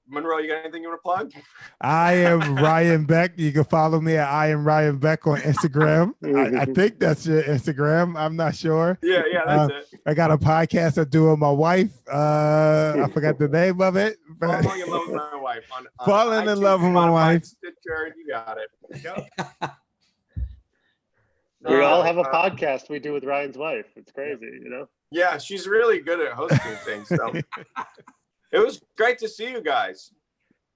Monroe, you got anything you want to plug? I am Ryan Beck. You can follow me at I am Ryan Beck on Instagram. I think that's your Instagram. I'm not sure. Yeah, that's it. I got a podcast I do with my wife. I forgot the name of it. Falling in love with my wife. Falling in love with my wife. Stitcher, you got it. We all have a podcast we do with Ryan's wife. It's crazy, you know? Yeah, she's really good at hosting things. So it was great to see you guys.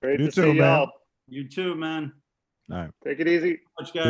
Great You to too, see man. y'all. You too, man. All right. Take it easy. Much, guys.